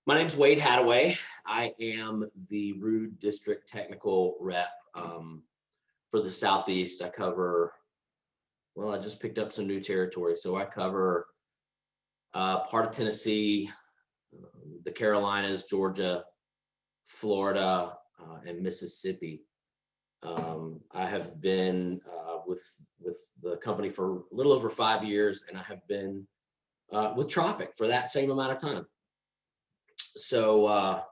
My name's Wade Hadaway. I am the Ruud District Technical Rep for the Southeast. I cover, I just picked up some new territory. So I cover part of Tennessee, the Carolinas, Georgia, Florida, and Mississippi. I have been with the company for a little over 5 years, and I have been with Tropic for that same amount of time. So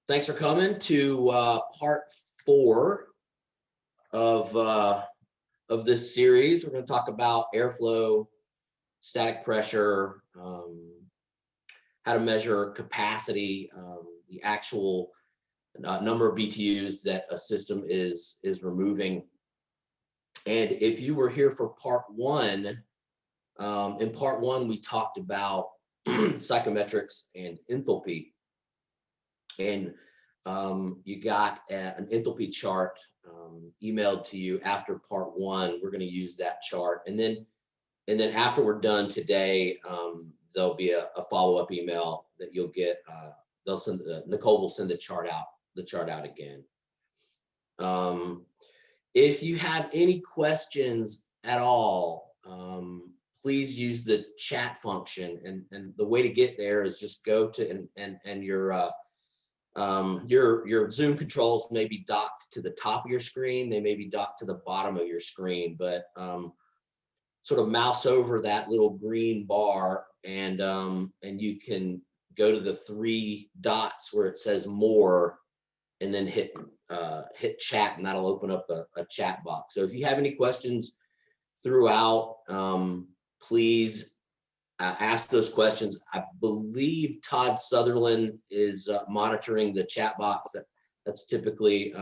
thanks for coming to part 4 of this series. We're going to talk about airflow, static pressure, how to measure capacity, the actual number of BTUs that a system is removing. And if you were here for part 1, in part 1 we talked about psychometrics and enthalpy, and you got an enthalpy chart emailed to you after part 1. We're going to use that chart, and then after we're done today, there'll be a follow-up email that you'll get. They'll send Nicole will send the chart out again. If you have any questions at all, please use the chat function, and the way to get there is just go to and your Zoom controls may be docked to the top of your screen. They may be docked to the bottom of your screen, but sort of mouse over that little green bar, and you can go to the 3 dots where it says more, and then hit chat, and that'll open up a chat box. So if you have any questions throughout, please ask those questions. I believe Todd Sutherland is monitoring the chat box. That's typically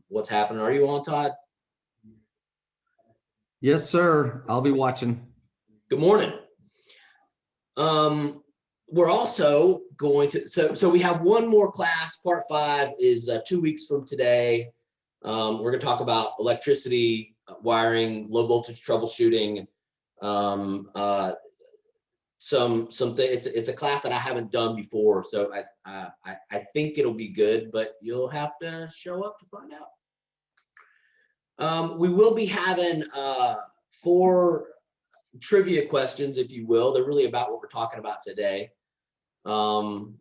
what's happening. Are you on, Todd? Yes, sir. I'll be watching. Good morning. We're also going to, so we have one more class. Part 5 is 2 weeks from today. We're going to talk about electricity, wiring, low voltage troubleshooting. It's a class that I haven't done before, so I think it'll be good, but you'll have to show up to find out. We will be having 4 trivia questions, if you will. They're really about what we're talking about today. Well,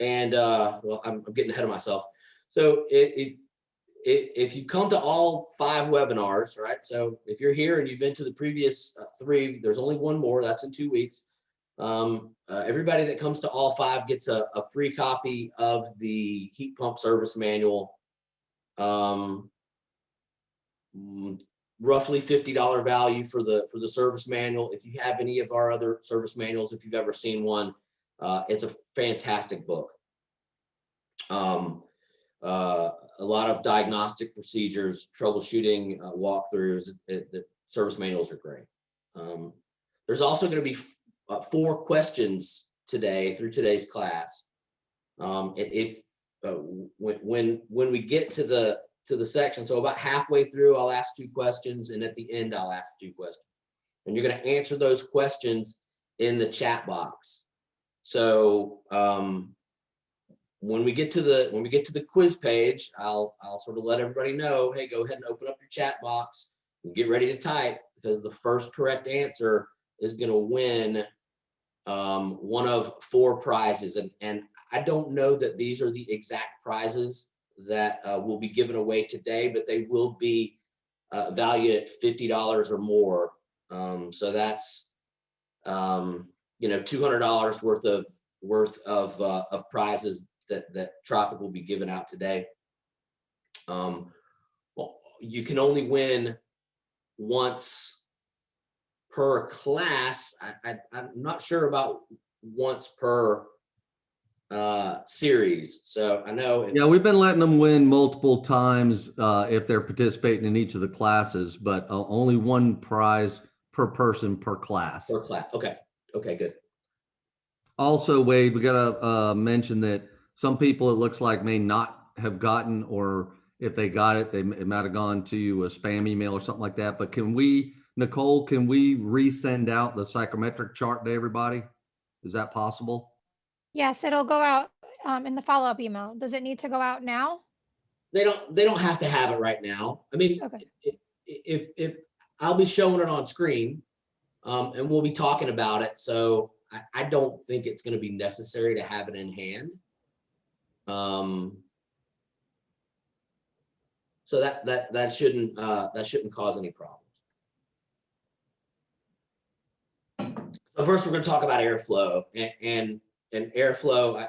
I'm getting ahead of myself. So if you come to all 5 webinars, right? So if you're here and you've been to the previous 3, there's only one more. That's in 2 weeks. Everybody that comes to all 5 gets a free copy of the heat pump service manual. Roughly $50 value for the service manual. If you have any of our other service manuals, if you've ever seen one, it's a fantastic book. A lot of diagnostic procedures, troubleshooting, walkthroughs. The service manuals are great. There's also going to be 4 questions today through today's class. When we get to the section, so about halfway through, I'll ask 2 questions, and at the end, I'll ask 2 questions, and you're going to answer those questions in the chat box. So when we get to the quiz page, I'll sort of let everybody know, hey, go ahead and open up your chat box and get ready to type, because the first correct answer is going to win one of 4 prizes. And I don't know that these are the exact prizes that will be given away today, but they will be valued at $50 or more. So that's $200 worth of prizes that Tropic will be giving out today. Well, you can only win once per class. I'm not sure about once per series. So I know. Yeah, we've been letting them win multiple times if they're participating in each of the classes, but only 1 prize per person per class. Per class. Okay, good. Also, Wade, we got to mention that some people, it looks like, may not have gotten, or if they got it, it might have gone to a spam email or something like that. But Nicole, can we resend out the psychometric chart to everybody? Is that possible? Yes, it'll go out in the follow-up email. Does it need to go out now? They don't have to have it right now. I mean, Okay. if I'll be showing it on screen, and we'll be talking about it. So I don't think it's going to be necessary to have it in hand. So that shouldn't cause any problems. So first, we're going to talk about airflow and airflow.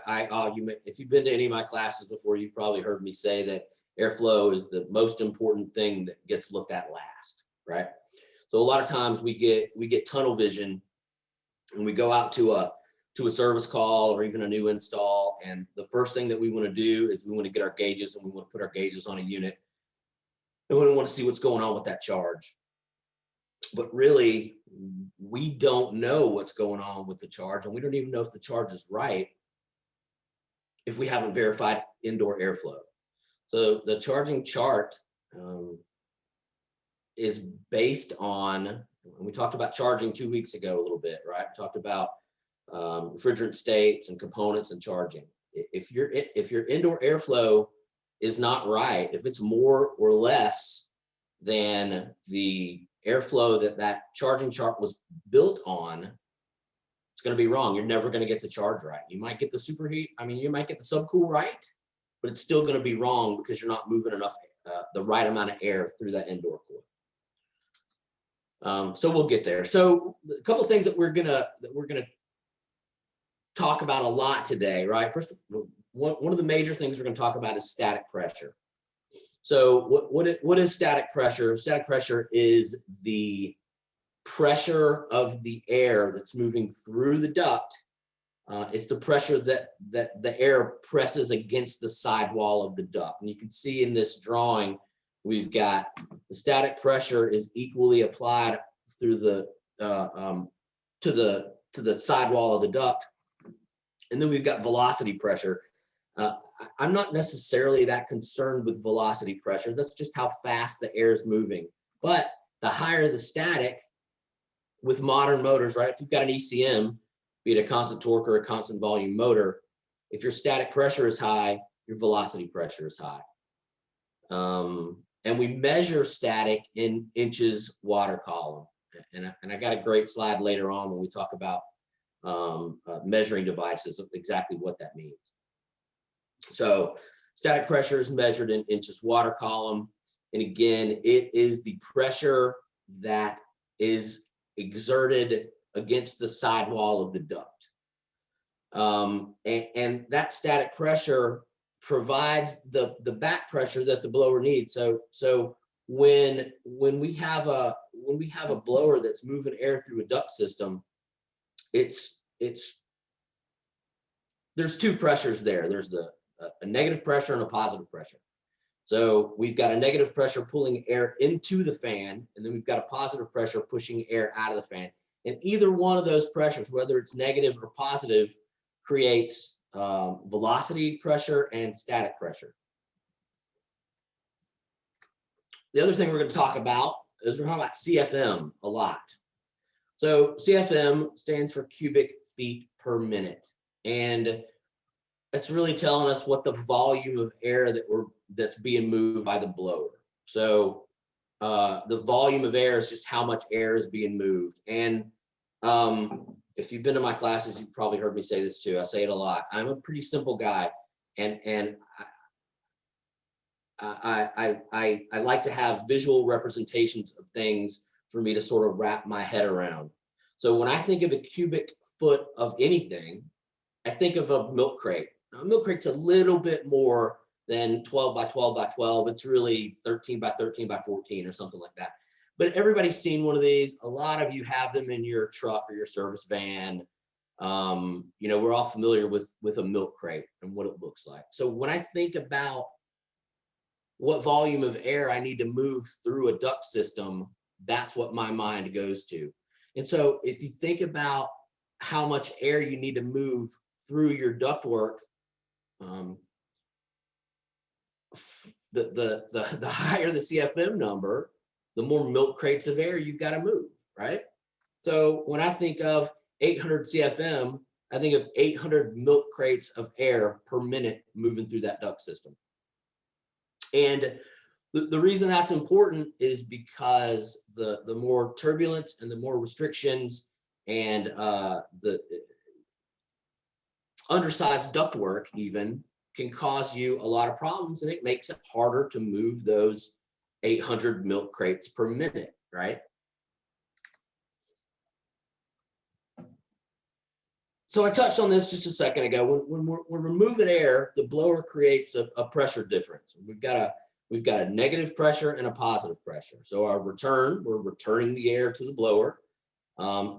If you've been to any of my classes before, you've probably heard me say that airflow is the most important thing that gets looked at last, right? So a lot of times we get tunnel vision, and we go out to a service call or even a new install, and the first thing that we want to do is we want to get our gauges, and we want to put our gauges on a unit, and we want to see what's going on with that charge. But really, we don't know what's going on with the charge, and we don't even know if the charge is right if we haven't verified indoor airflow. So the charging chart is based on, and we talked about charging 2 weeks ago a little bit, right? We talked about refrigerant states and components and charging. If your indoor airflow is not right, if it's more or less than the airflow that charging chart was built on, it's going to be wrong. You're never going to get the charge right. You might get the superheat. I mean, you might get the subcool right, but it's still going to be wrong because you're not moving enough, the right amount of air through that indoor coil. So we'll get there. So a couple of things that we're gonna talk about a lot today, right? First, one of the major things we're going to talk about is static pressure. So what is static pressure? Static pressure is the pressure of the air that's moving through the duct. It's the pressure that the air presses against the sidewall of the duct. And you can see in this drawing, we've got the static pressure is equally applied through the to the sidewall of the duct. And then we've got velocity pressure. I'm not necessarily that concerned with velocity pressure. That's just how fast the air is moving. But the higher the static with modern motors, right? If you've got an ECM, be it a constant torque or a constant volume motor, if your static pressure is high, your velocity pressure is high. And we measure static in inches water column. And I got a great slide later on when we talk about measuring devices, of exactly what that means. So static pressure is measured in inches water column. And again, it is the pressure that is exerted against the sidewall of the duct. And that static pressure provides the back pressure that the blower needs. So when we have a blower that's moving air through a duct system, there's two pressures there. There's a negative pressure and a positive pressure. So we've got a negative pressure pulling air into the fan, and then we've got a positive pressure pushing air out of the fan. And either one of those pressures, whether it's negative or positive, creates velocity pressure and static pressure. The other thing we're going to talk about is we're talking about CFM a lot. So CFM stands for cubic feet per minute. And that's really telling us what the volume of air that's being moved by the blower. So the volume of air is just how much air is being moved. And if you've been to my classes, you've probably heard me say this too. I say it a lot. I'm a pretty simple guy, and I like to have visual representations of things for me to sort of wrap my head around. So when I think of a cubic foot of anything, I think of a milk crate. Now, a milk crate's a little bit more than 12 by 12 by 12. It's really 13 by 13 by 14 or something like that. But everybody's seen one of these. A lot of you have them in your truck or your service van. We're all familiar with a milk crate and what it looks like. So when I think about what volume of air I need to move through a duct system, that's what my mind goes to. And so if you think about how much air you need to move through your ductwork, the higher the CFM number, the more milk crates of air you've got to move, right? So when I think of 800 CFM, I think of 800 milk crates of air per minute moving through that duct system. And the reason that's important is because the more turbulence and the more restrictions and the undersized ductwork even can cause you a lot of problems, and it makes it harder to move those 800 milk crates per minute, right? So I touched on this just a second ago. When we're moving air, the blower creates a pressure difference. We've got a negative pressure and a positive pressure. So our return, we're returning the air to the blower.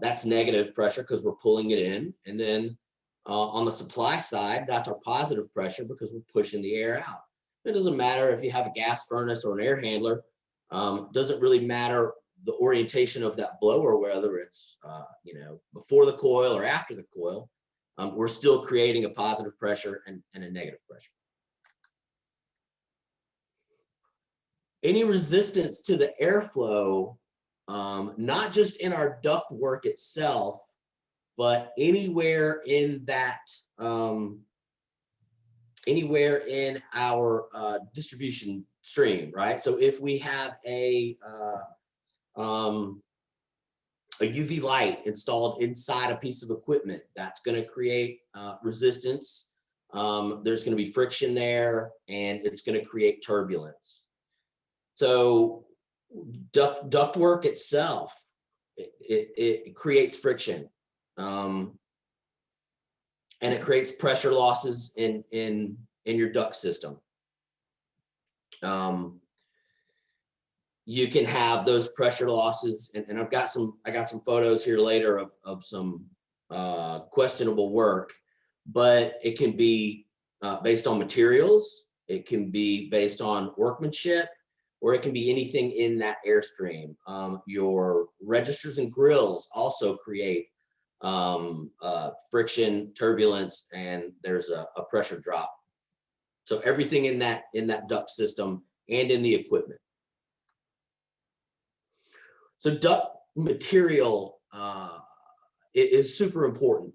That's negative pressure because we're pulling it in. And then on the supply side, that's our positive pressure because we're pushing the air out. It doesn't matter if you have a gas furnace or an air handler. Doesn't really matter the orientation of that blower, whether it's before the coil or after the coil. We're still creating a positive pressure and a negative pressure. Any resistance to the airflow, not just in our duct work itself, but anywhere in that, anywhere in our distribution stream, right? So if we have a UV light installed inside a piece of equipment, that's going to create resistance. There's going to be friction there, and it's going to create turbulence. So ductwork itself, it creates friction, and it creates pressure losses in your duct system. You can have those pressure losses, and I got some photos here later of some questionable work, but it can be based on materials, it can be based on workmanship, or it can be anything in that airstream. Your registers and grills also create friction, turbulence, and there's a pressure drop. So everything in that duct system and in the equipment. So duct material is super important.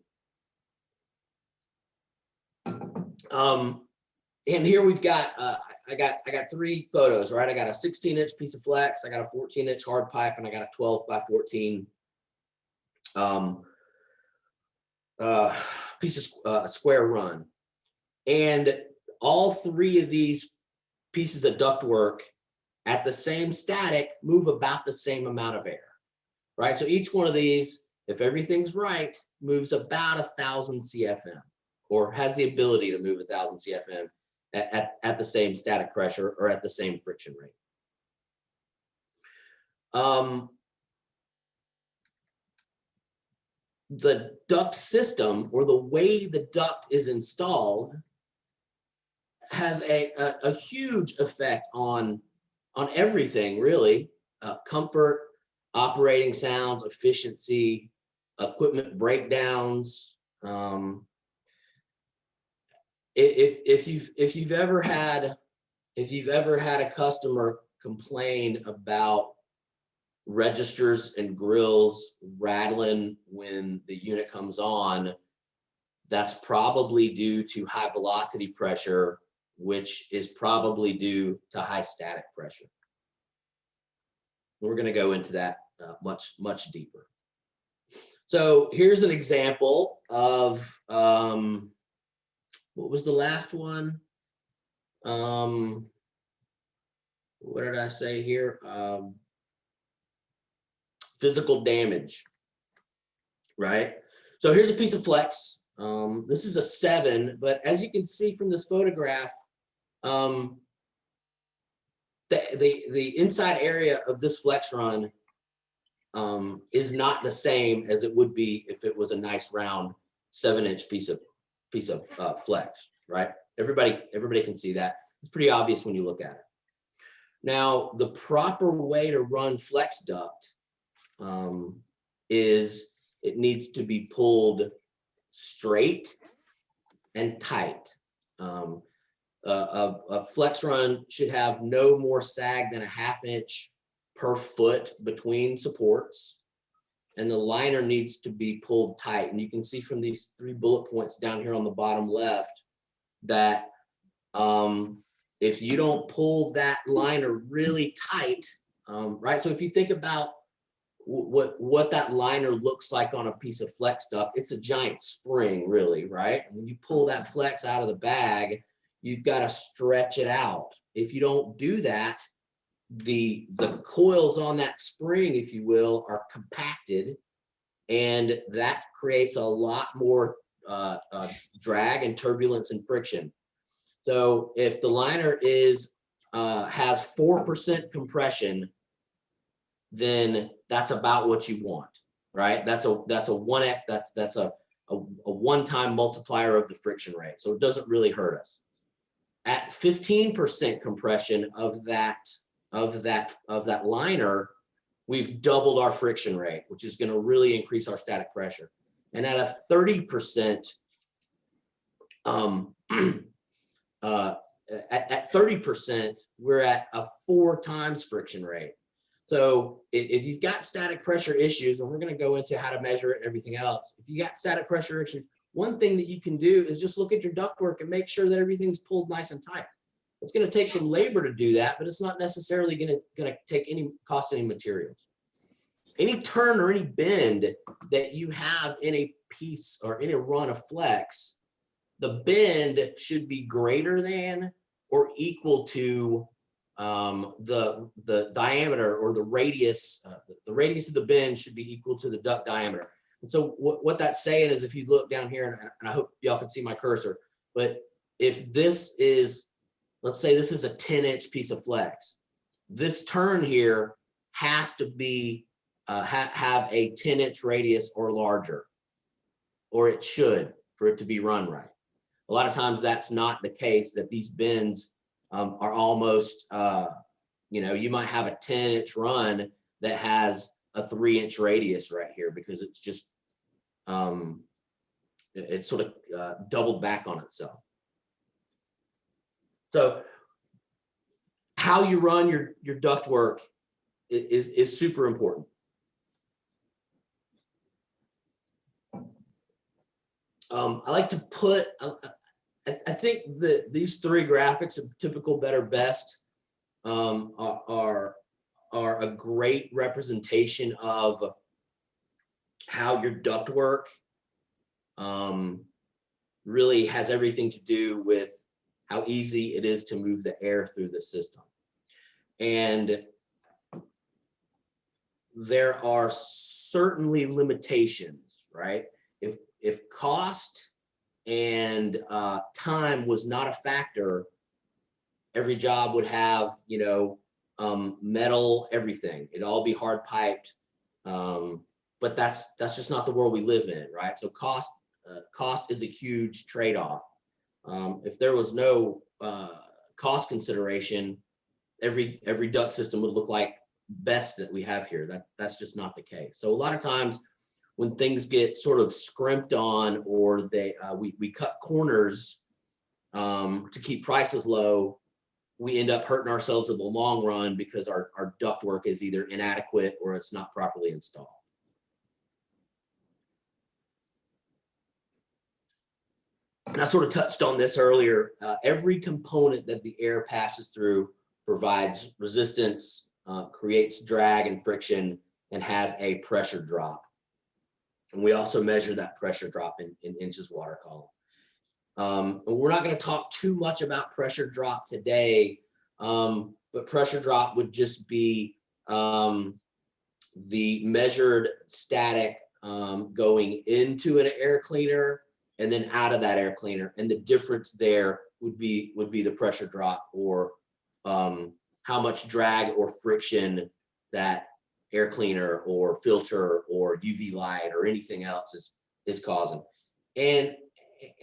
And here we've got, I got 3 photos, right? I got a 16-inch piece of flex, I got a 14-inch hard pipe, and I got a 12 by 14 piece of square run. And all 3 of these pieces of ductwork at the same static move about the same amount of air, right? So each one of these, if everything's right, moves about 1,000 CFM, or has the ability to move 1,000 CFM at the same static pressure or at the same friction rate. The duct system, or the way the duct is installed, has a huge effect on everything, really. Comfort, operating sounds, efficiency, equipment breakdowns. If you've ever had a customer complain about registers and grills rattling when the unit comes on, that's probably due to high velocity pressure, which is probably due to high static pressure. We're going to go into that much deeper. So here's an example of what was the last one? What did I say here? Physical damage, right? So here's a piece of flex. This is a 7, but as you can see from this photograph, the inside area of this flex run is not the same as it would be if it was a nice round 7-inch piece of flex, right? Everybody can see that. It's pretty obvious when you look at it. Now, the proper way to run flex duct is it needs to be pulled straight and tight. A flex run should have no more sag than a 1/2 inch per foot between supports. and the liner needs to be pulled tight. And you can see from these 3 bullet points down here on the bottom left that if you don't pull that liner really tight, right? So if you think about what that liner looks like on a piece of flex duct, it's a giant spring, really, right? And when you pull that flex out of the bag, you've got to stretch it out. If you don't do that, the coils on that spring, if you will, are compacted, and that creates a lot more drag and turbulence and friction. So if the liner has 4% compression, then that's about what you want, right? That's a 1x, that's a one-time multiplier of the friction rate. So it doesn't really hurt us. At 15% compression of that liner, we've doubled our friction rate, which is going to really increase our static pressure. And at a 30%, at 30%, we're at a 4 times friction rate. So if you've got static pressure issues, and we're going to go into how to measure it and everything else, if you got static pressure issues, one thing that you can do is just look at your ductwork and make sure that everything's pulled nice and tight. It's going to take some labor to do that, but it's not necessarily going to cost any materials. Any turn or any bend that you have in a piece or in a run of flex, the bend should be greater than or equal to the diameter or the radius. The radius of the bend should be equal to the duct diameter. And so what that's saying is, if you look down here, and I hope y'all can see my cursor, but if this is, let's say this is a 10-inch piece of flex, this turn here has to be have a 10-inch radius or larger, or it should, for it to be run right. A lot of times that's not the case, that these bends are almost, you might have a 10-inch run that has a 3-inch radius right here, because it's just, it's sort of doubled back on itself. So how you run your ductwork is super important. I like to put, I think that these 3 graphics of typical, better, best are a great representation of how your ductwork really has everything to do with how easy it is to move the air through the system. And there are certainly limitations, right? If cost and time was not a factor, every job would have, metal, everything. It'd all be hard piped. But that's just not the world we live in, right? So cost is a huge trade-off. If there was no cost consideration, every duct system would look like best that we have here. That's just not the case. So a lot of times when things get sort of scrimped on, or we cut corners to keep prices low, we end up hurting ourselves in the long run because our ductwork is either inadequate or it's not properly installed. And I sort of touched on this earlier. Every component that the air passes through provides resistance, creates drag and friction, and has a pressure drop. And we also measure that pressure drop in inches water column. We're not going to talk too much about pressure drop today, but pressure drop would just be the measured static going into an air cleaner and then out of that air cleaner, and the difference there would be the pressure drop, or how much drag or friction that air cleaner or filter or UV light or anything else is causing. And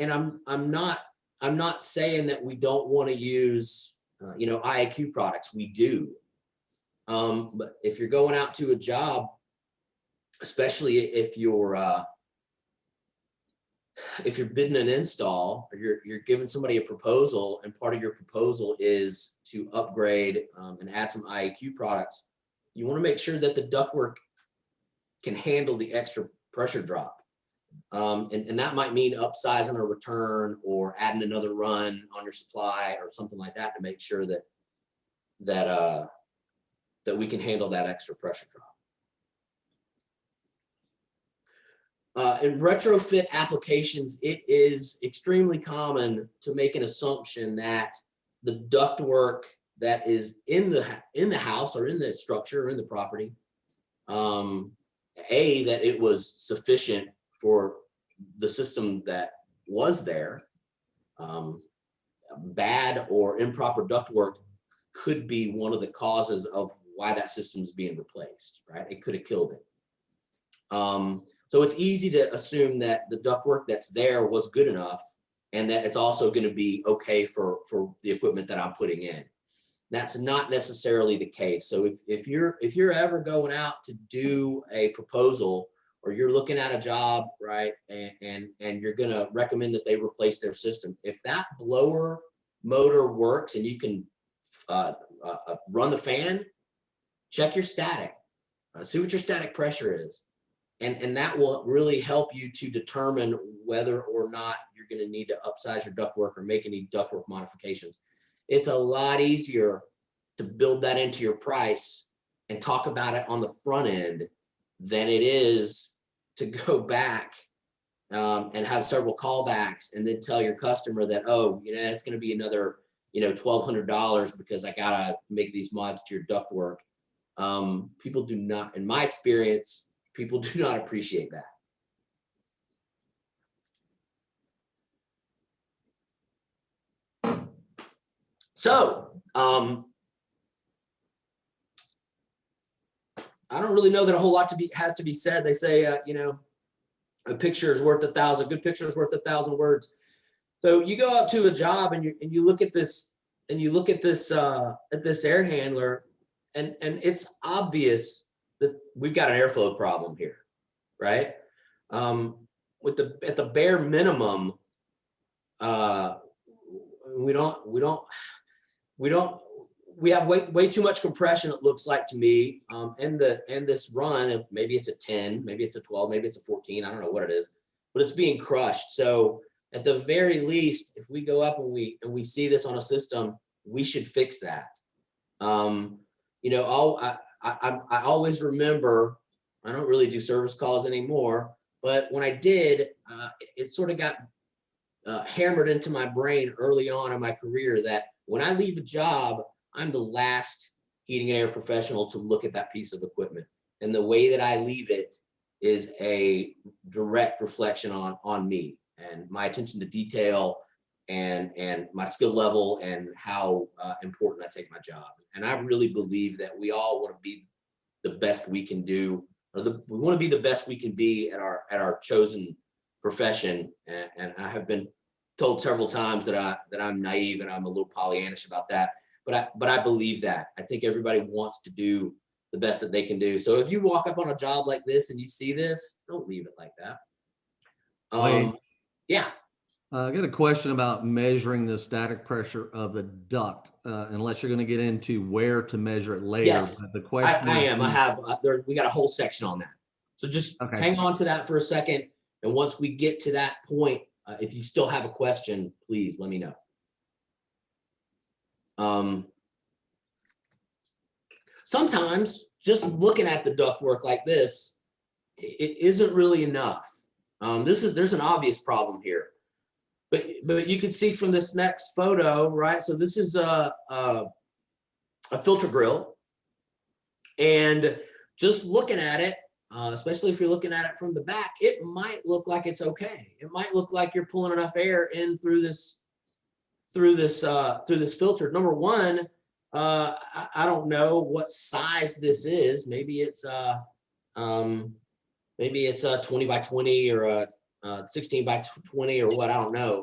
I'm not saying that we don't want to use IAQ products. We do, but if you're going out to a job, especially if you're bidding an install, or you're giving somebody a proposal, and part of your proposal is to upgrade and add some IAQ products, you want to make sure that the ductwork can handle the extra pressure drop. And that might mean upsizing a return or adding another run on your supply or something like that to make sure that we can handle that extra pressure drop. In retrofit applications, it is extremely common to make an assumption that the ductwork that is in the house or in the structure or in the property, that it was sufficient for the system that was there. Bad or improper ductwork could be one of the causes of why that system is being replaced, right? It could have killed it. So it's easy to assume that the ductwork that's there was good enough and that it's also going to be okay for the equipment that I'm putting in. That's not necessarily the case. So if you're ever going out to do a proposal or you're looking at a job, right, and you're going to recommend that they replace their system, if that blower motor works and you can run the fan, check your static, see what your static pressure is. And that will really help you to determine whether or not you're going to need to upsize your ductwork or make any ductwork modifications. It's a lot easier to build that into your price and talk about it on the front end than it is to go back and have several callbacks and then tell your customer that, oh, it's going to be another, $1,200 because I gotta make these mods to your ductwork. People do not, in my experience, people do not appreciate that. So, I don't really know that a whole lot has to be said. They say, a picture is worth 1,000. Good picture is worth 1,000 words. So you go up to a job and you look at this air handler, and it's obvious that we've got an airflow problem here, right? At the bare minimum, we have way too much compression, it looks like to me, and this run, maybe it's a 10, maybe it's a 12, maybe it's a 14, I don't know what it is, but it's being crushed. So at the very least, if we go up and we see this on a system, we should fix that. I always remember, I don't really do service calls anymore, but when I did, it sort of got hammered into my brain early on in my career that when I leave a job, I'm the last heating and air professional to look at that piece of equipment. And the way that I leave it is a direct reflection on me and my attention to detail and my skill level and how important I take my job. And I really believe that we all want to be the best we can do, or we want to be the best we can be at our chosen profession. And I have been told several times that I'm naive and I'm a little Pollyannish about that. But I believe that. I think everybody wants to do the best that they can do. So if you walk up on a job like this and you see this, don't leave it like that. Yeah. I got a question about measuring the static pressure of the duct, unless you're going to get into where to measure it later. Yes, but the question I am. I have. We got a whole section on that. So just hang on to that for a second. And once we get to that point, if you still have a question, please let me know. Sometimes just looking at the ductwork like this, it isn't really enough. There's an obvious problem here, but you can see from this next photo, right? So this is a filter grill, and just looking at it, especially if you're looking at it from the back, it might look like it's okay. It might look like you're pulling enough air in through this filter. Number one, I don't know what size this is. Maybe it's a 20 by 20 or a 16 by 20 or what, I don't know,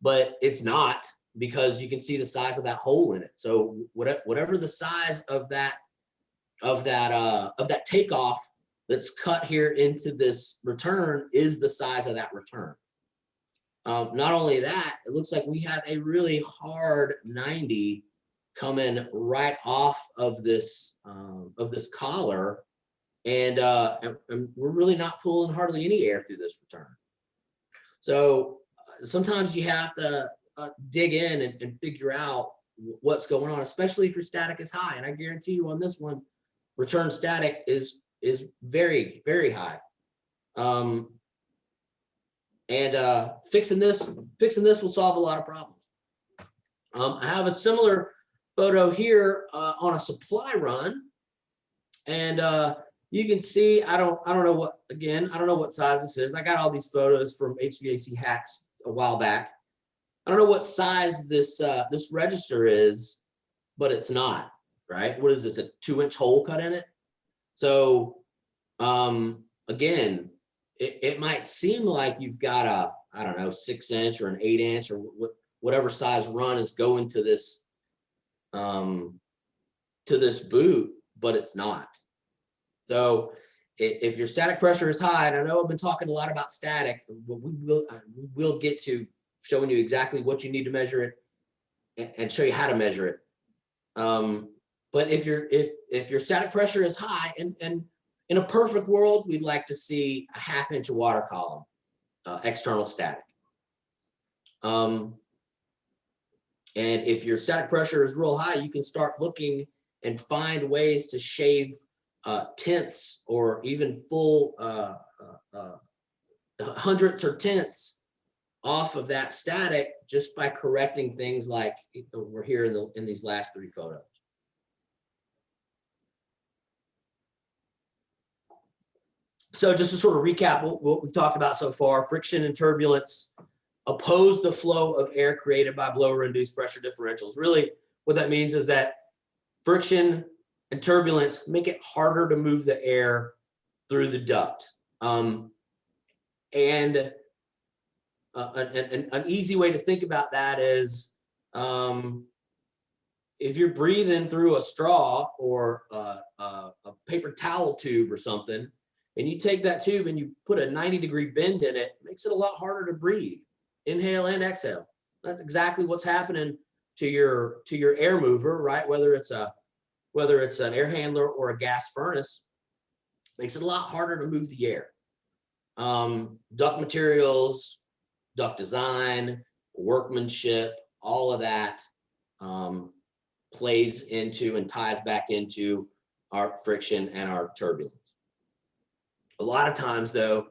but it's not, because you can see the size of that hole in it. So whatever the size of that takeoff that's cut here into this return is the size of that return. Not only that, it looks like we have a really hard 90 coming right off of this collar and we're really not pulling hardly any air through this return. So sometimes you have to dig in and figure out what's going on, especially if your static is high. And I guarantee you on this one, return static is very, very high. Fixing this will solve a lot of problems. I have a similar photo here on a supply run, and you can see I don't know what size this is. I got all these photos from HVAC Hacks a while back. I don't know what size this register is, but it's not, right? What is it? It's a 2-inch hole cut in it. So again, it might seem like you've got a, I don't know, 6-inch or an 8-inch or whatever size run is going to this boot, but it's not. So if your static pressure is high, and I know I've been talking a lot about static, but we will get to showing you exactly what you need to measure it and show you how to measure it. But if your static pressure is high, and in a perfect world, we'd like to see a 1/2 inch of water column, external static. And if your static pressure is real high, you can start looking and find ways to shave tenths or even full hundredths or tenths off of that static just by correcting things like we're here in these last 3 photos. So just to sort of recap what we've talked about so far, friction and turbulence oppose the flow of air created by blower-induced pressure differentials. Really, what that means is that friction and turbulence make it harder to move the air through the duct. And an easy way to think about that is if you're breathing through a straw or a paper towel tube or something, and you take that tube and you put a 90-degree bend in it, it makes it a lot harder to breathe, inhale and exhale. That's exactly what's happening to your air mover, right? Whether it's an air handler or a gas furnace, makes it a lot harder to move the air. Duct materials, duct design, workmanship, all of that plays into and ties back into our friction and our turbulence. A lot of times though,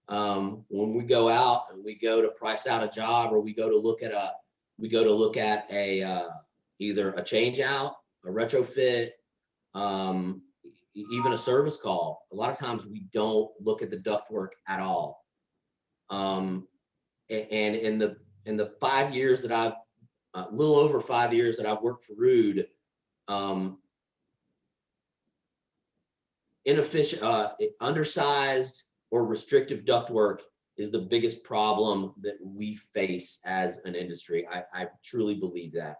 when we go out and we go to price out a job, or we go to look at either a change out, a retrofit, even a service call, a lot of times we don't look at the ductwork at all. And in the 5 years that I've, a little over 5 years that I've worked for Ruud, inefficient, undersized or restrictive ductwork is the biggest problem that we face as an industry. I truly believe that.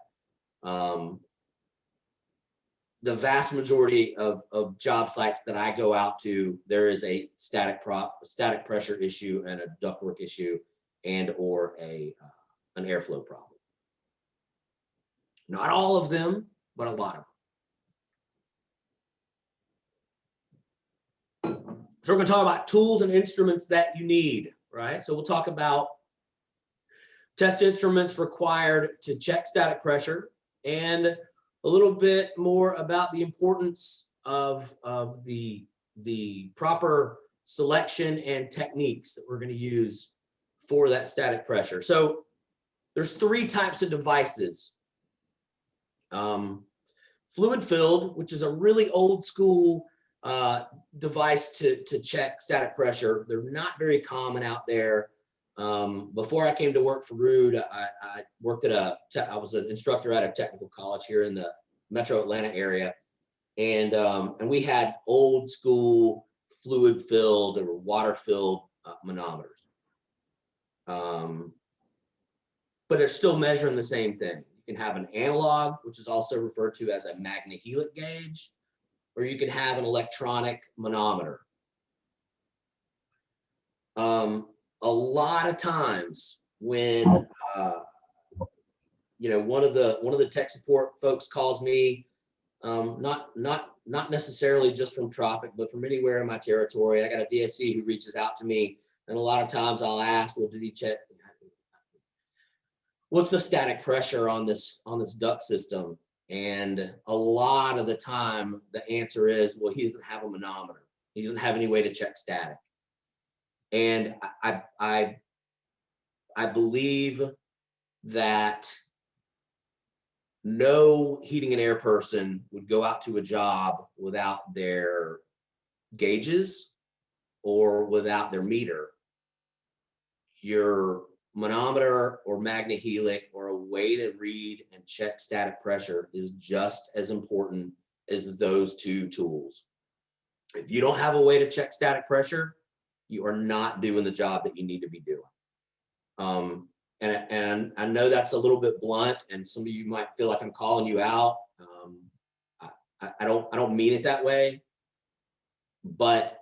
The vast majority of job sites that I go out to, there is a static pressure issue and a ductwork issue and or an airflow problem. Not all of them, but a lot of them. So we're going to talk about tools and instruments that you need, right? So we'll talk about test instruments required to check static pressure, and a little bit more about the importance of the proper selection and techniques that we're going to use for that static pressure. So there's 3 types of devices. Fluid filled, which is a really old school device to check static pressure. They're not very common out there. Before I came to work for Ruud, I worked at I was an instructor at a technical college here in the Metro Atlanta area, and we had old school fluid filled or water filled manometers, but they're still measuring the same thing. You can have an analog, which is also referred to as a magnehelic gauge, or you can have an electronic manometer. A lot of times when one of the tech support folks calls me, not not necessarily just from Tropic, but from anywhere in my territory. I got a DSC who reaches out to me, and a lot of times I'll ask, well, did he check? What's the static pressure on this duct system? And a lot of the time, the answer is, well, he doesn't have a manometer. He doesn't have any way to check static. And I believe that no heating and air person would go out to a job without their gauges or without their meter. Your manometer or magnehelic or a way to read and check static pressure is just as important as those two tools. If you don't have a way to check static pressure, you are not doing the job that you need to be doing. And I know that's a little bit blunt, and some of you might feel like I'm calling you out. I don't mean it that way, but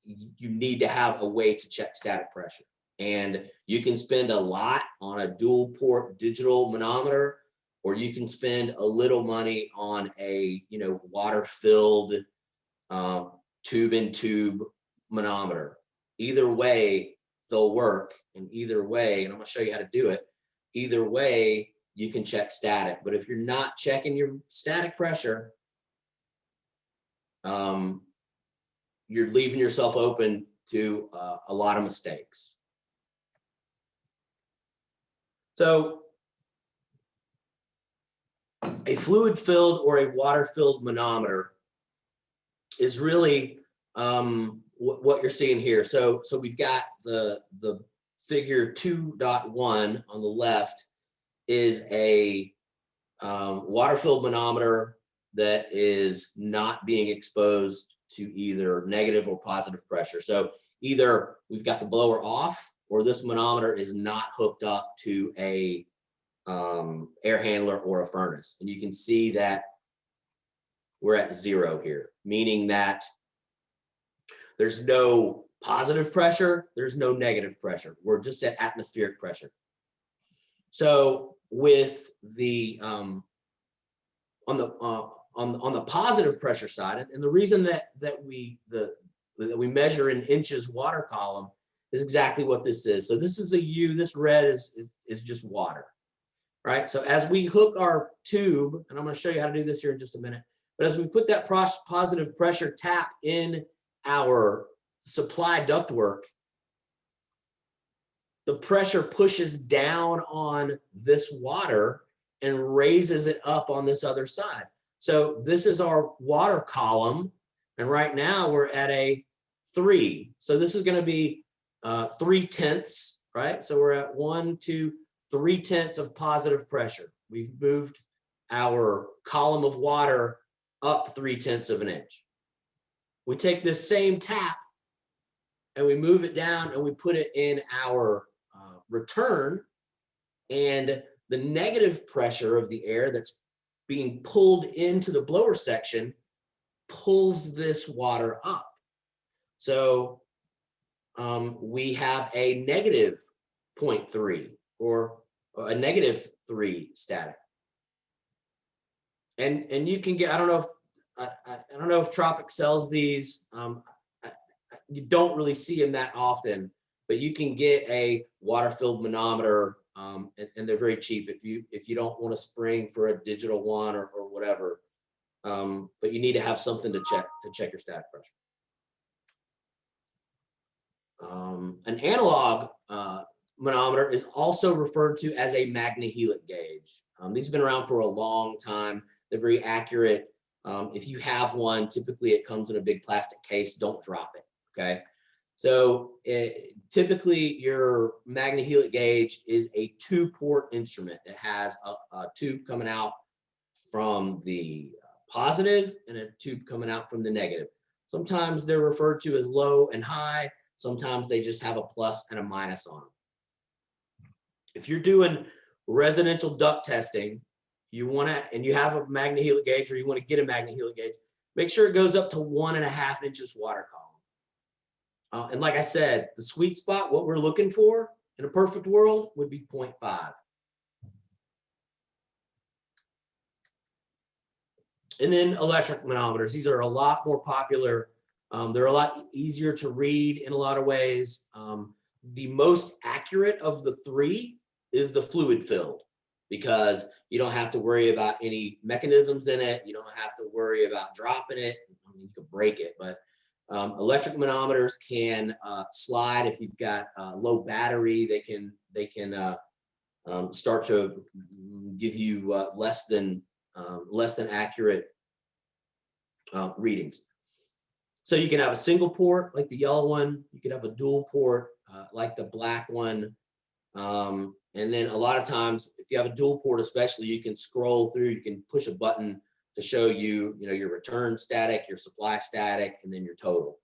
you need to have a way to check static pressure. And you can spend a lot on a dual port digital manometer, or you can spend a little money on a water filled tube in tube manometer. Either way, they'll work, and either way, and I'm going to show you how to do it. Either way, you can check static. But if you're not checking your static pressure, you're leaving yourself open to a lot of mistakes. So a fluid-filled or a water-filled manometer is really what you're seeing here. So we've got the figure 2.1 on the left is a water-filled manometer that is not being exposed to either negative or positive pressure. So either we've got the blower off, or this manometer is not hooked up to a air handler or a furnace. And you can see that we're at 0 here, meaning that there's no positive pressure, there's no negative pressure. We're just at atmospheric pressure. So with the on the positive pressure side, and the reason that we measure in inches water column is exactly what this is. So this is a U, this red is just water, right? So as we hook our tube, and I'm going to show you how to do this here in just a minute, but as we put that positive pressure tap in our supply ductwork, the pressure pushes down on this water and raises it up on this other side. So this is our water column, and right now we're at a 3. So this is going to be 3/10, right? So we're at 1, 2, 3/10 of positive pressure. We've moved our column of water up 3/10 of an inch. We take this same tap and we move it down and we put it in our return, and the negative pressure of the air that's being pulled into the blower section pulls this water up. So we have a negative 0.3 or a negative 3 static. And you can get, I don't know if Tropic sells these. You don't really see them that often, but you can get a water-filled manometer, and they're very cheap if you don't want to spring for a digital one or whatever. But you need to have something to check your static pressure. An analog manometer is also referred to as a magnehelic gauge. These have been around for a long time. They're very accurate. If you have one, typically it comes in a big plastic case. Don't drop it, okay? So typically your magnehelic gauge is a 2-port instrument. It has a tube coming out from the positive and a tube coming out from the negative. Sometimes they're referred to as low and high. Sometimes they just have a plus and a minus on them. If you're doing residential duct testing, you want to, and you have a magnehelic gauge, or you want to get a magnehelic gauge, make sure it goes up to 1.5 inches water column. And like I said, the sweet spot, what we're looking for in a perfect world would be 0.5. And then electric manometers. These are a lot more popular. They're a lot easier to read in a lot of ways. The most accurate of the three is the fluid filled, because you don't have to worry about any mechanisms in it. You don't have to worry about dropping it. I mean, you can break it, but electric manometers can slide if you've got low battery. They can start to give you less than accurate readings. So you can have a single port like the yellow one. You can have a dual port like the black one. And then a lot of times, if you have a dual port, especially, you can scroll through. You can push a button to show you, your return static, your supply static, and then your total.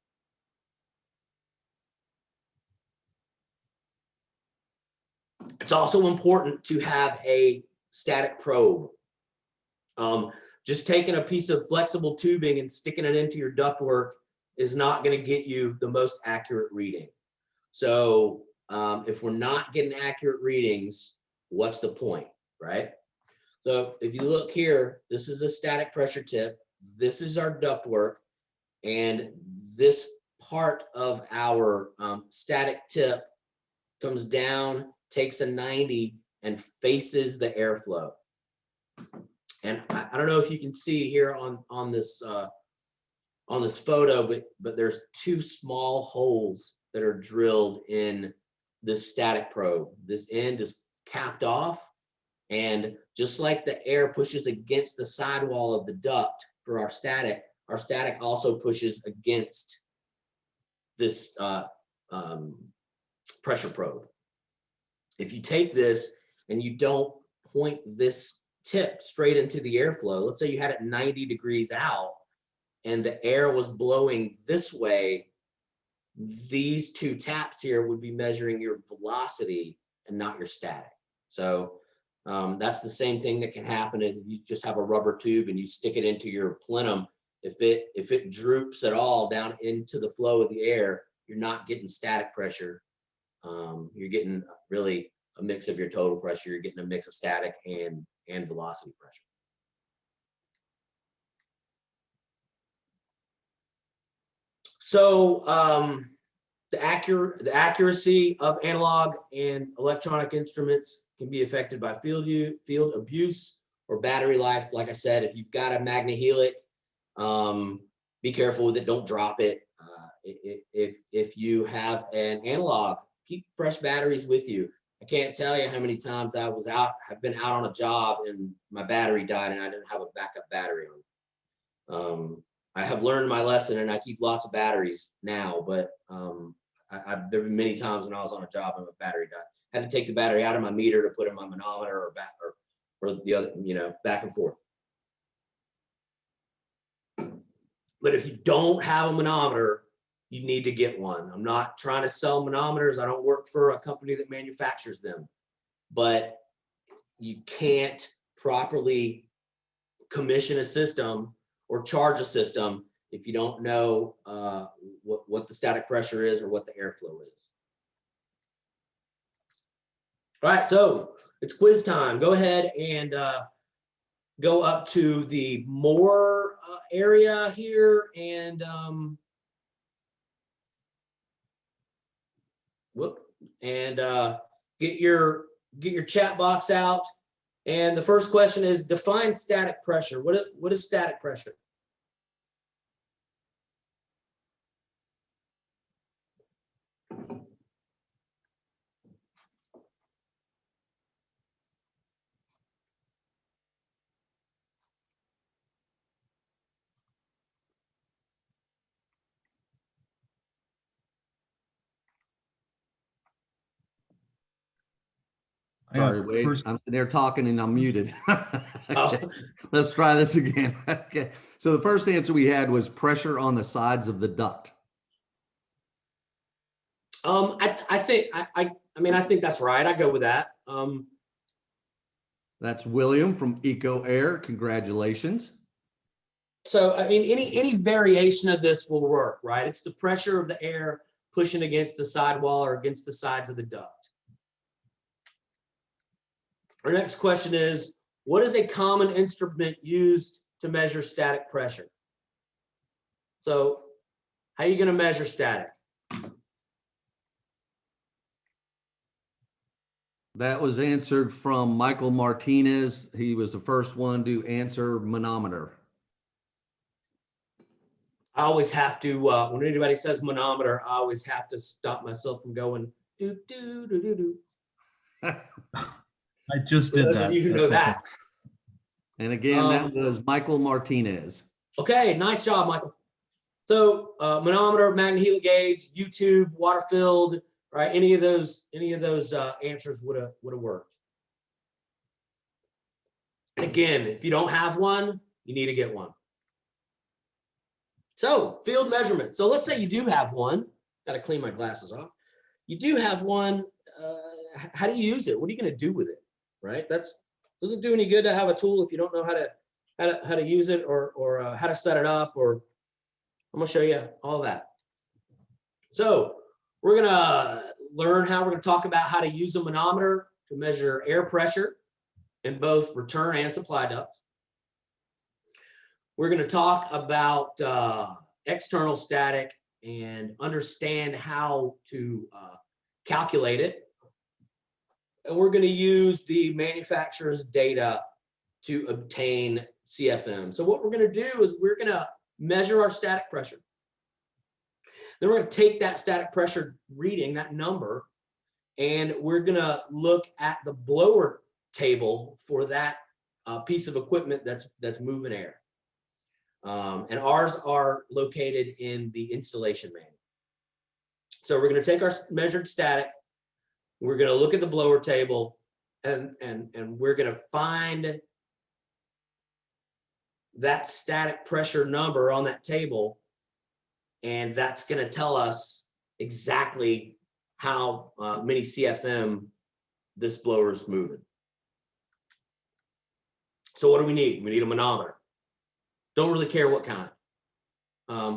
It's also important to have a static probe. Just taking a piece of flexible tubing and sticking it into your ductwork is not going to get you the most accurate reading. So if we're not getting accurate readings, what's the point, right? So if you look here, this is a static pressure tip. This is our ductwork, and this part of our static tip comes down, takes a 90, and faces the airflow. And I don't know if you can see here on this photo, but there's two small holes that are drilled in this static probe. This end is capped off, and just like the air pushes against the sidewall of the duct for our static also pushes against this pressure probe. If you take this and you don't point this tip straight into the airflow, let's say you had it 90 degrees out and the air was blowing this way, these two taps here would be measuring your velocity and not your static. So that's the same thing that can happen if you just have a rubber tube and you stick it into your plenum. If it droops at all down into the flow of the air, you're not getting static pressure. You're getting really a mix of your total pressure. You're getting a mix of static and velocity pressure. So the accuracy of analog and electronic instruments can be affected by field abuse or battery life. Like I said, if you've got a MagnaHelic, be careful with it. Don't drop it. If you have an analog, keep fresh batteries with you. I can't tell you how many times I've been out on a job and my battery died and I didn't have a backup battery on. I have learned my lesson and I keep lots of batteries now, but there have been many times when I was on a job and my battery died. I had to take the battery out of my meter to put in my manometer or the other, back and forth. But if you don't have a manometer, you need to get one. I'm not trying to sell manometers. I don't work for a company that manufactures them, but you can't properly commission a system or charge a system if you don't know what the static pressure is or what the airflow is. All right, so it's quiz time. Go ahead and go up to the more area here and get your chat box out. And the first question is define static pressure. What is static pressure? Sorry, Wade. I'm sitting there talking and I'm muted. Okay. Let's try this again. Okay. So the first answer we had was pressure on the sides of the duct. I think that's right. I go with that. That's William from Eco Air. Congratulations. So, I mean, any variation of this will work, right? It's the pressure of the air pushing against the sidewall or against the sides of the duct. Our next question is, what is a common instrument used to measure static pressure. So how are you going to measure static? That was answered from Michael Martinez. He was the first one to answer manometer. I always have to, when anybody says manometer, I always have to stop myself from going do, do, do, do, do. I just For did those that. of you who That's know okay. that. And again, that was Michael Martinez. Okay, nice job, Michael. So manometer, magnet gauge, YouTube, water filled, right? Any of those answers would have worked. And again, if you don't have one, you need to get one. So field measurement. So let's say you do have one. Got to clean my glasses off. You do have one. How do you use it? What are you going to do with it? Right? Doesn't do any good to have a tool if you don't know how to use it or how to set it up. Or I'm going to show you all that. So we're going to learn how we're going to talk about how to use a manometer to measure air pressure in both return and supply ducts. We're going to talk about external static and understand how to calculate it. And we're going to use the manufacturer's data to obtain CFM. So what we're going to do is we're going to measure our static pressure. Then we're going to take that static pressure reading, that number, and we're going to look at the blower table for that piece of equipment that's moving air. And ours are located in the installation manual. So we're going to take our measured static, we're going to look at the blower table, and we're going to find that static pressure number on that table, and that's going to tell us exactly how many CFM this blower is moving. So what do we need? We need a manometer. Don't really care what kind.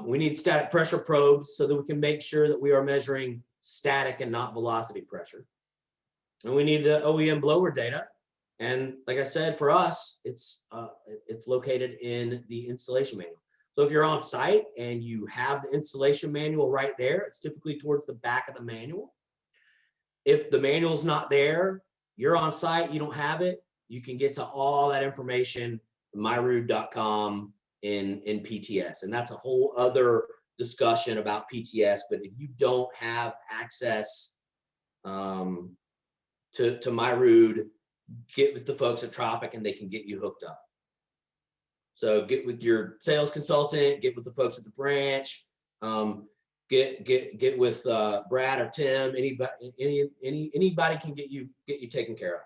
We need static pressure probes so that we can make sure that we are measuring static and not velocity pressure. And we need the OEM blower data. And like I said, for us, it's located in the installation manual. So if you're on site and you have the installation manual right there, it's typically towards the back of the manual. If the manual's not there, you're on site, you don't have it, you can get to all that information, myruud.com in PTS. And that's a whole other discussion about PTS. But if you don't have access to MyRuud, get with the folks at Tropic and they can get you hooked up. So get with your sales consultant, get with the folks at the branch, get with Brad or Tim. Anybody can get you taken care of.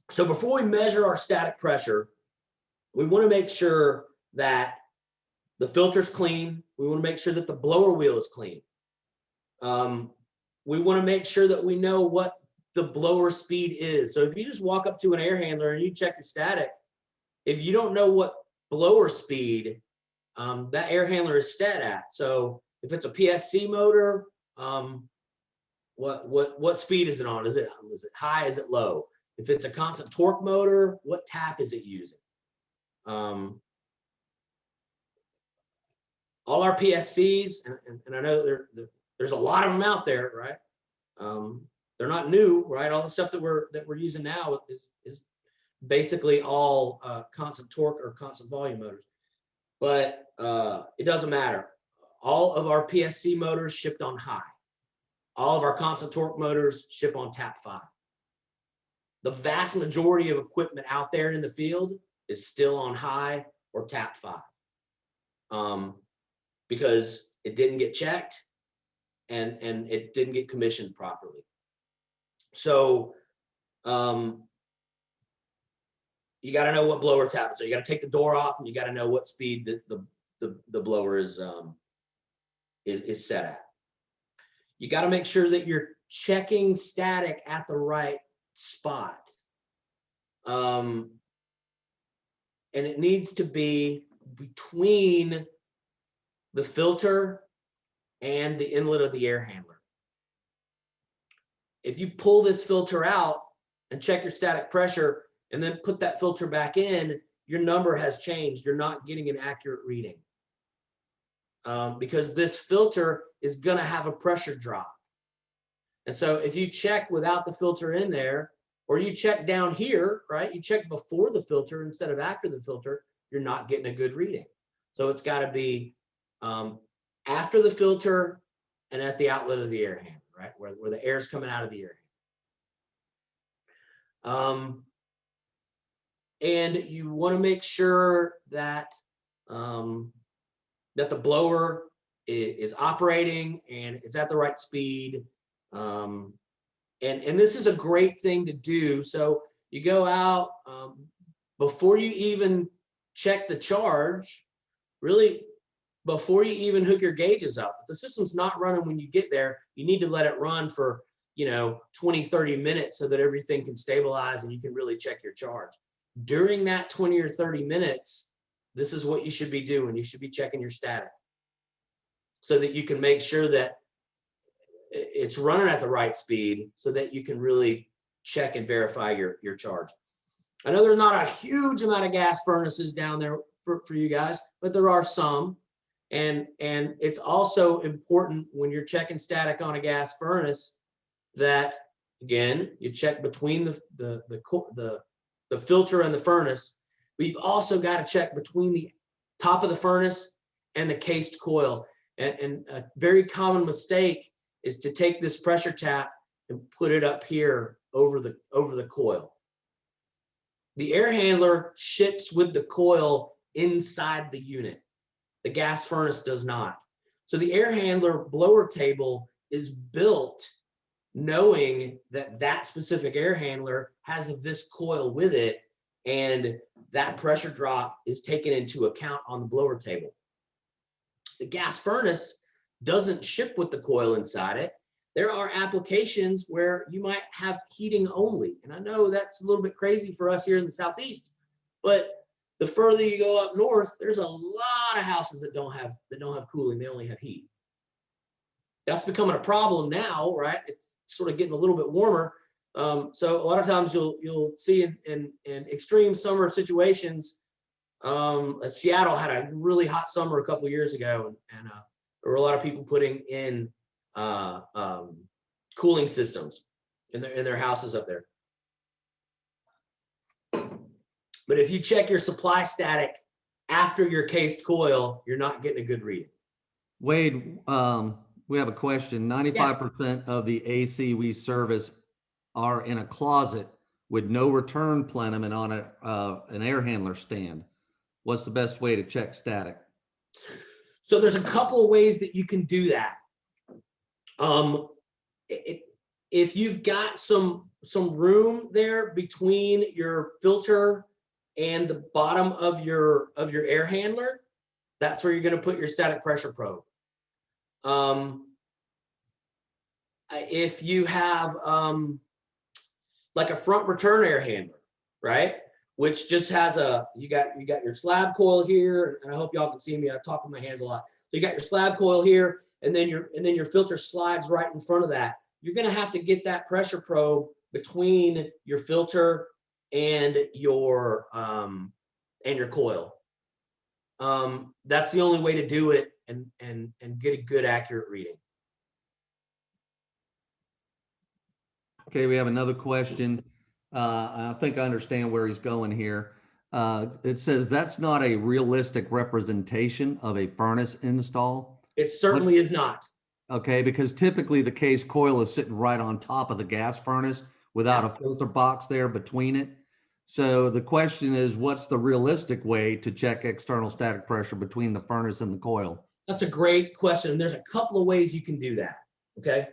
So before we measure our static pressure, we want to make sure that the filter's clean. We want to make sure that the blower wheel is clean. We want to make sure that we know what the blower speed is. So if you just walk up to an air handler and you check your static, if you don't know what blower speed that air handler is set at. So if it's a PSC motor, what speed is it on? Is it high? Is it low? If it's a constant torque motor, what tap is it using? All our PSCs, and I know there's a lot of them out there, right? They're not new, right? All the stuff that we're using now is basically all constant torque or constant volume motors. But it doesn't matter. All of our PSC motors shipped on high. All of our constant torque motors ship on tap 5. The vast majority of equipment out there in the field is still on high or tap 5, because it didn't get checked and it didn't get commissioned properly. So you got to know what blower tap is. So you got to take the door off, and you got to know what speed the blower is set at. You got to make sure that you're checking static at the right spot. And it needs to be between the filter and the inlet of the air handler. If you pull this filter out and check your static pressure and then put that filter back in, your number has changed. You're not getting an accurate reading. Because this filter is going to have a pressure drop. And so if you check without the filter in there, or you check down here, right? You check before the filter instead of after the filter, you're not getting a good reading. So it's got to be after the filter and at the outlet of the air handler, right? Where the air is coming out of the air handler. And you want to make sure that that the blower is operating and it's at the right speed. And this is a great thing to do. So you go out before you even check the charge, really before you even hook your gauges up. If the system's not running when you get there, you need to let it run for 20, 30 minutes so that everything can stabilize and you can really check your charge. During that 20 or 30 minutes, this is what you should be doing. You should be checking your static so that you can make sure that it's running at the right speed so that you can really check and verify your charge. I know there's not a huge amount of gas furnaces down there for you guys, but there are some. And it's also important when you're checking static on a gas furnace that, again, you check between the filter and the furnace. We've also got to check between the top of the furnace and the cased coil. And a very common mistake is to take this pressure tap and put it up here over the coil. The air handler ships with the coil inside the unit. The gas furnace does not. So the air handler blower table is built knowing that that specific air handler has this coil with it, and that pressure drop is taken into account on the blower table. The gas furnace doesn't ship with the coil inside it. There are applications where you might have heating only. And I know that's a little bit crazy for us here in the Southeast, but the further you go up north, there's a lot of houses that don't have cooling. They only have heat. That's becoming a problem now, right? It's sort of getting a little bit warmer. So a lot of times you'll see in extreme summer situations. Seattle had a really hot summer a couple of years ago, and there were a lot of people putting in cooling systems in their houses up there. But if you check your supply static after your cased coil, you're not getting a good reading. Wade, we have a question. 95% of the AC we service are in a closet with no return plenum and on an air handler stand. What's the best way to check static? So there's a couple of ways that you can do that. If you've got some room there between your filter and the bottom of your air handler, that's where you're going to put your static pressure probe. If you have like a front return air handler, right, which just has you got your slab coil here, and I hope y'all can see me. I talk with my hands a lot. So you got your slab coil here, and then your filter slides right in front of that. You're going to have to get that pressure probe between your filter and your coil. That's the only way to do it and get a good accurate reading. Okay, we have another question. I think I understand where he's going here. It says that's not a realistic representation of a furnace install. It certainly is not. Okay, because typically the case coil is sitting right on top of the gas furnace without a filter box there between it. So the question is, what's the realistic way to check external static pressure between the furnace and the coil? That's a great question. There's a couple of ways you can do that. Okay.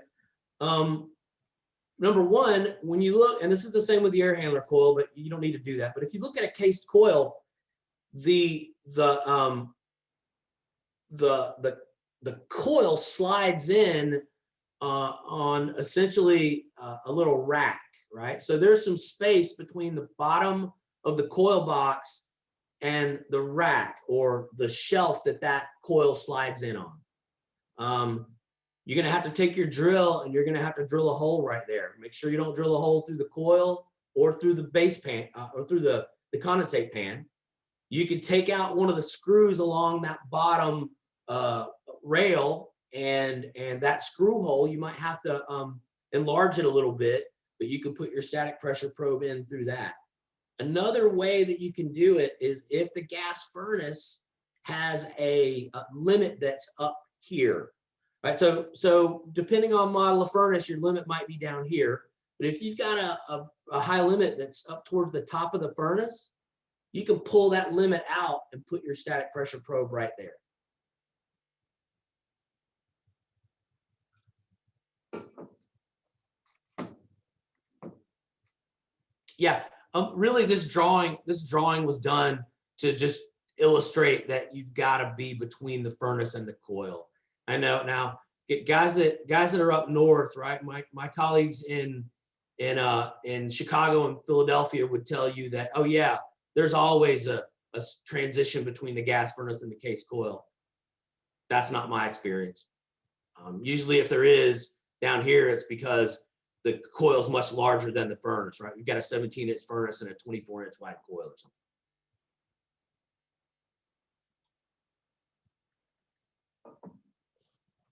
Number one, when you look, and this is the same with the air handler coil, but you don't need to do that. But if you look at a cased coil, the coil slides in on essentially a little rack, right? So there's some space between the bottom of the coil box and the rack or the shelf that coil slides in on. You're going to have to take your drill and you're going to have to drill a hole right there. Make sure you don't drill a hole through the coil or through the base pan or through the condensate pan. You could take out one of the screws along that bottom rail, and that screw hole, you might have to enlarge it a little bit, but you can put your static pressure probe in through that. Another way that you can do it is if the gas furnace has a limit that's up here, right? So depending on model of furnace, your limit might be down here. But if you've got a high limit that's up towards the top of the furnace, you can pull that limit out and put your static pressure probe right there. Yeah, really this drawing was done to just illustrate that you've got to be between the furnace and the coil. I know now, guys that are up north, right? My colleagues in Chicago and Philadelphia would tell you that, oh yeah, there's always a transition between the gas furnace and the case coil. That's not my experience. Usually if there is down here, it's because the coil is much larger than the furnace, right? You've got a 17-inch furnace and a 24-inch wide coil or something.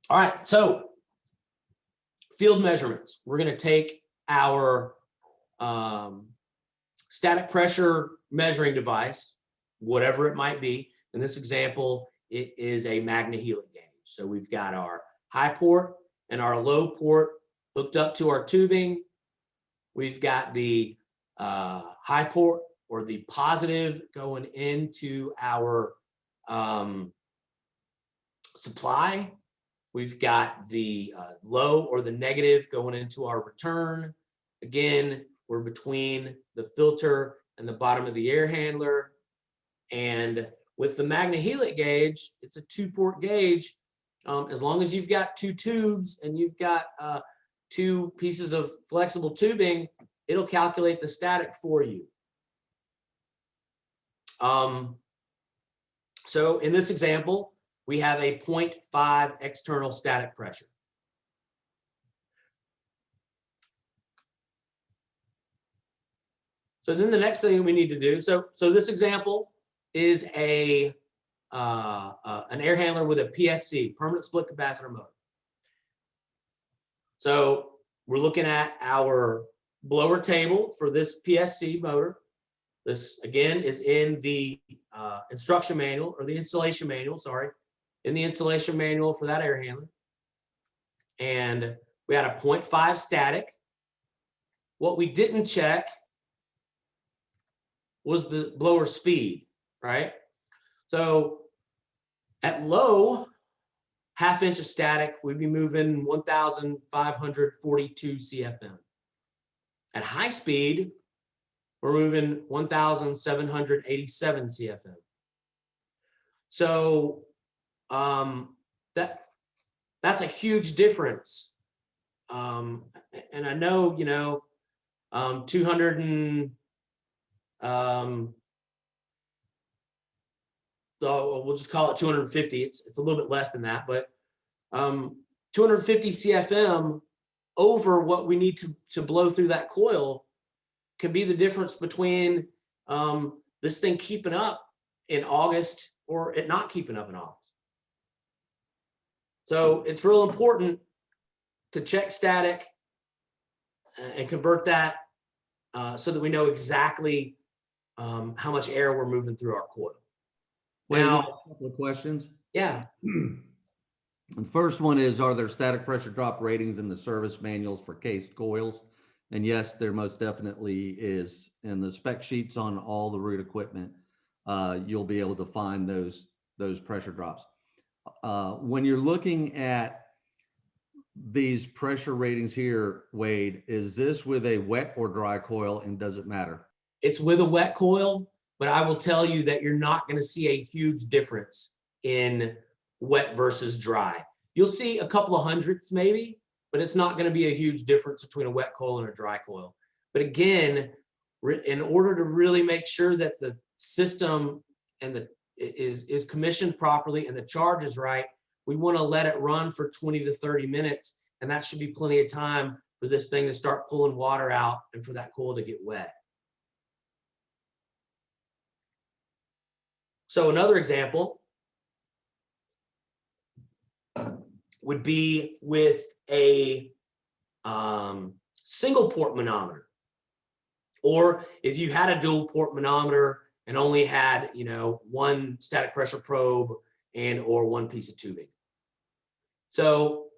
All right, so field measurements. We're going to take our static pressure measuring device, whatever it might be. In this example, it is a Magna-Helix gauge. So we've got our high port and our low port hooked up to our tubing. We've got the high port or the positive going into our supply. We've got the low or the negative going into our return. Again, we're between the filter and the bottom of the air handler. And with the Magna-Helix gauge, it's a 2-port gauge. As long as you've got 2 tubes and you've got 2 pieces of flexible tubing, it'll calculate the static for you. So in this example, we have a 0.5 external static pressure. So then the next thing we need to do, so this example is an air handler with a PSC, permanent split capacitor motor. So we're looking at our blower table for this PSC motor. This again is in the instruction manual, or the installation manual, sorry, in the installation manual for that air handler. And we had a 0.5 static. What we didn't check was the blower speed, right? So at low, 1/2 inch of static, we'd be moving 1,542 CFM. At high speed, we're moving 1,787 CFM. So that's a huge difference. And I know, you know, 200 and so we'll just call it 250. It's a little bit less than that, but 250 CFM over what we need to blow through that coil can be the difference between this thing keeping up in August or it not keeping up in August. So it's real important to check static and convert that so that we know exactly how much air we're moving through our coil. Now, a couple of questions. Yeah. The first one is, are there static pressure drop ratings in the service manuals for cased coils? And yes, there most definitely is. In the spec sheets on all the Ruud equipment, you'll be able to find those pressure drops. When you're looking at these pressure ratings here, Wade, is this with a wet or dry coil, and does it matter? It's with a wet coil, but I will tell you that you're not going to see a huge difference in wet versus dry. You'll see a couple of hundredths maybe, but it's not going to be a huge difference between a wet coil and a dry coil. But again, in order to really make sure that the system and is commissioned properly and the charge is right, we want to let it run for 20 to 30 minutes, and that should be plenty of time for this thing to start pulling water out and for that coil to get wet. So another example would be with a single port manometer, or if you had a dual port manometer and only had, you know, one static pressure probe and or one piece of tubing. So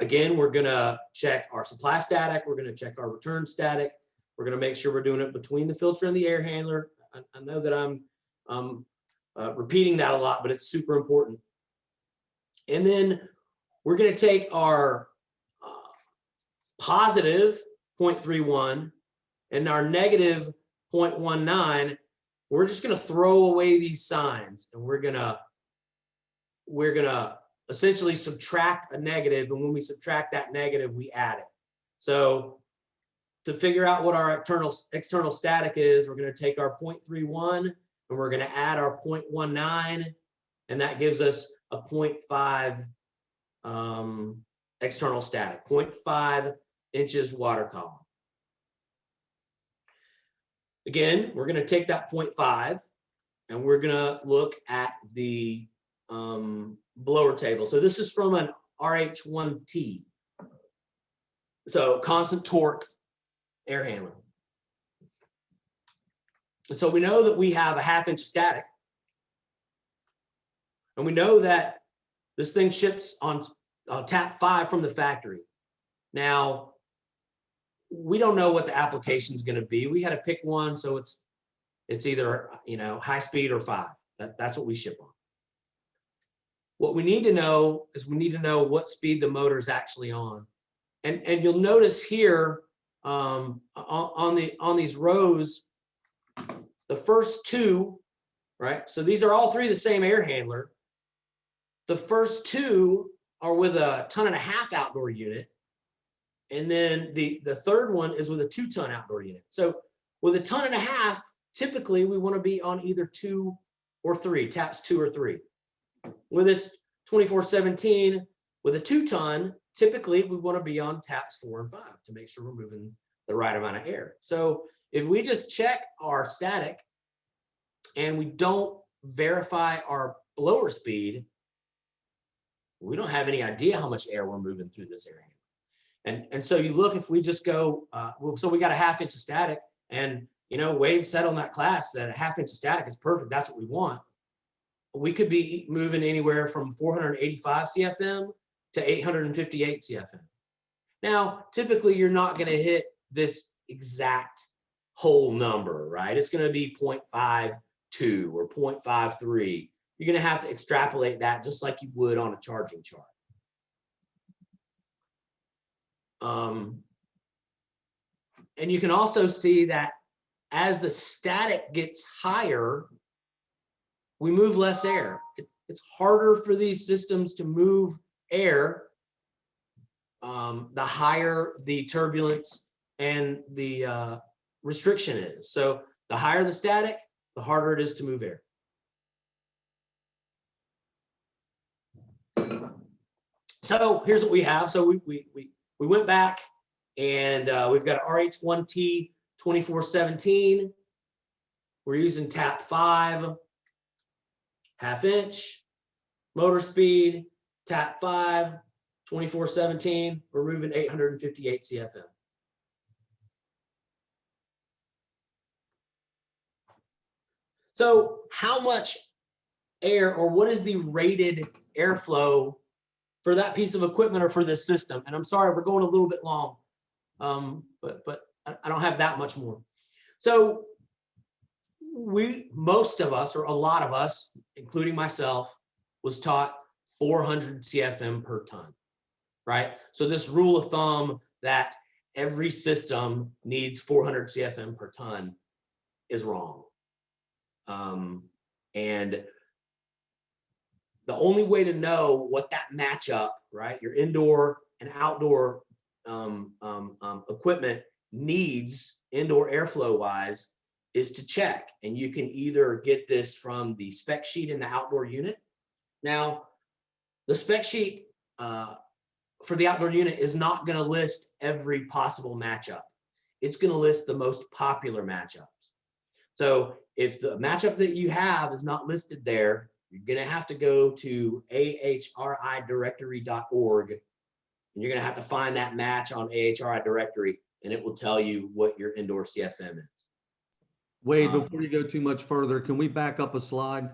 again, we're gonna check our supply static, we're gonna check our return static, we're gonna make sure we're doing it between the filter and the air handler. I know that I'm repeating that a lot, but it's super important. And then we're gonna take our positive 0.31 and our negative 0.19, we're just going to throw away these signs, and we're going to essentially subtract a negative, and when we subtract that negative, we add it. So to figure out what our external static is, we're going to take our 0.31 and we're going to add our 0.19, and that gives us a 0.5 external static, 0.5 inches water column. Again, we're going to take that 0.5 and we're going to look at the blower table. So this is from an RH1T. So constant torque air handler. And so we know that we have a 1/2 inch of static. And we know that this thing ships on tap 5 from the factory. Now, we don't know what the application is going to be. We had to pick one, so it's either, you know, high speed or 5. That's what we ship on. What we need to know is we need to know what speed the motor is actually on, and you'll notice here on these rows, the first two, right? So these are all three the same air handler. The first two are with a 1.5 ton outdoor unit. And then the third one is with a 2 ton outdoor unit. So with a 1.5 tons, typically we want to be on either 2 or 3, taps 2 or 3. With this 2417, with a 2 ton, typically we want to be on taps 4 and 5 to make sure we're moving the right amount of air. So if we just check our static and we don't verify our blower speed, we don't have any idea how much air we're moving through this area. And so you look, if we just go, so we got a 1/2 inch of static, and, you know, Wade said on that class that a 1/2 inch of static is perfect. That's what we want. We could be moving anywhere from 485 CFM to 858 CFM. Now, typically you're not going to hit this exact whole number, right? It's going to be 0.52 or 0.53. You're going to have to extrapolate that just like you would on a charging chart. And you can also see that as the static gets higher, we move less air. It's harder for these systems to move air the higher the turbulence and the restriction is. So the higher the static, the harder it is to move air. So here's what we have. So we went back, and we've got RH1T 2417. We're using tap 5, 1/2 inch, motor speed, tap 5, 2417. We're moving 858 CFM. So how much air, or what is the rated airflow for that piece of equipment or for this system? And I'm sorry, we're going a little bit long, but I don't have that much more. So most of us, or a lot of us, including myself, was taught 400 CFM per ton, right? So this rule of thumb that every system needs 400 CFM per ton is wrong. And the only way to know what that matchup, right, your indoor and outdoor equipment needs indoor airflow wise is to check. And you can either get this from the spec sheet in the outdoor unit. Now, the spec sheet for the outdoor unit is not going to list every possible matchup. It's going to list the most popular matchups. So if the matchup that you have is not listed there, you're going to have to go to ahridirectory.org, and you're going to have to find that match on AHRI directory, and it will tell you what your indoor CFM is. Wade, before you go too much further, can we back up a slide?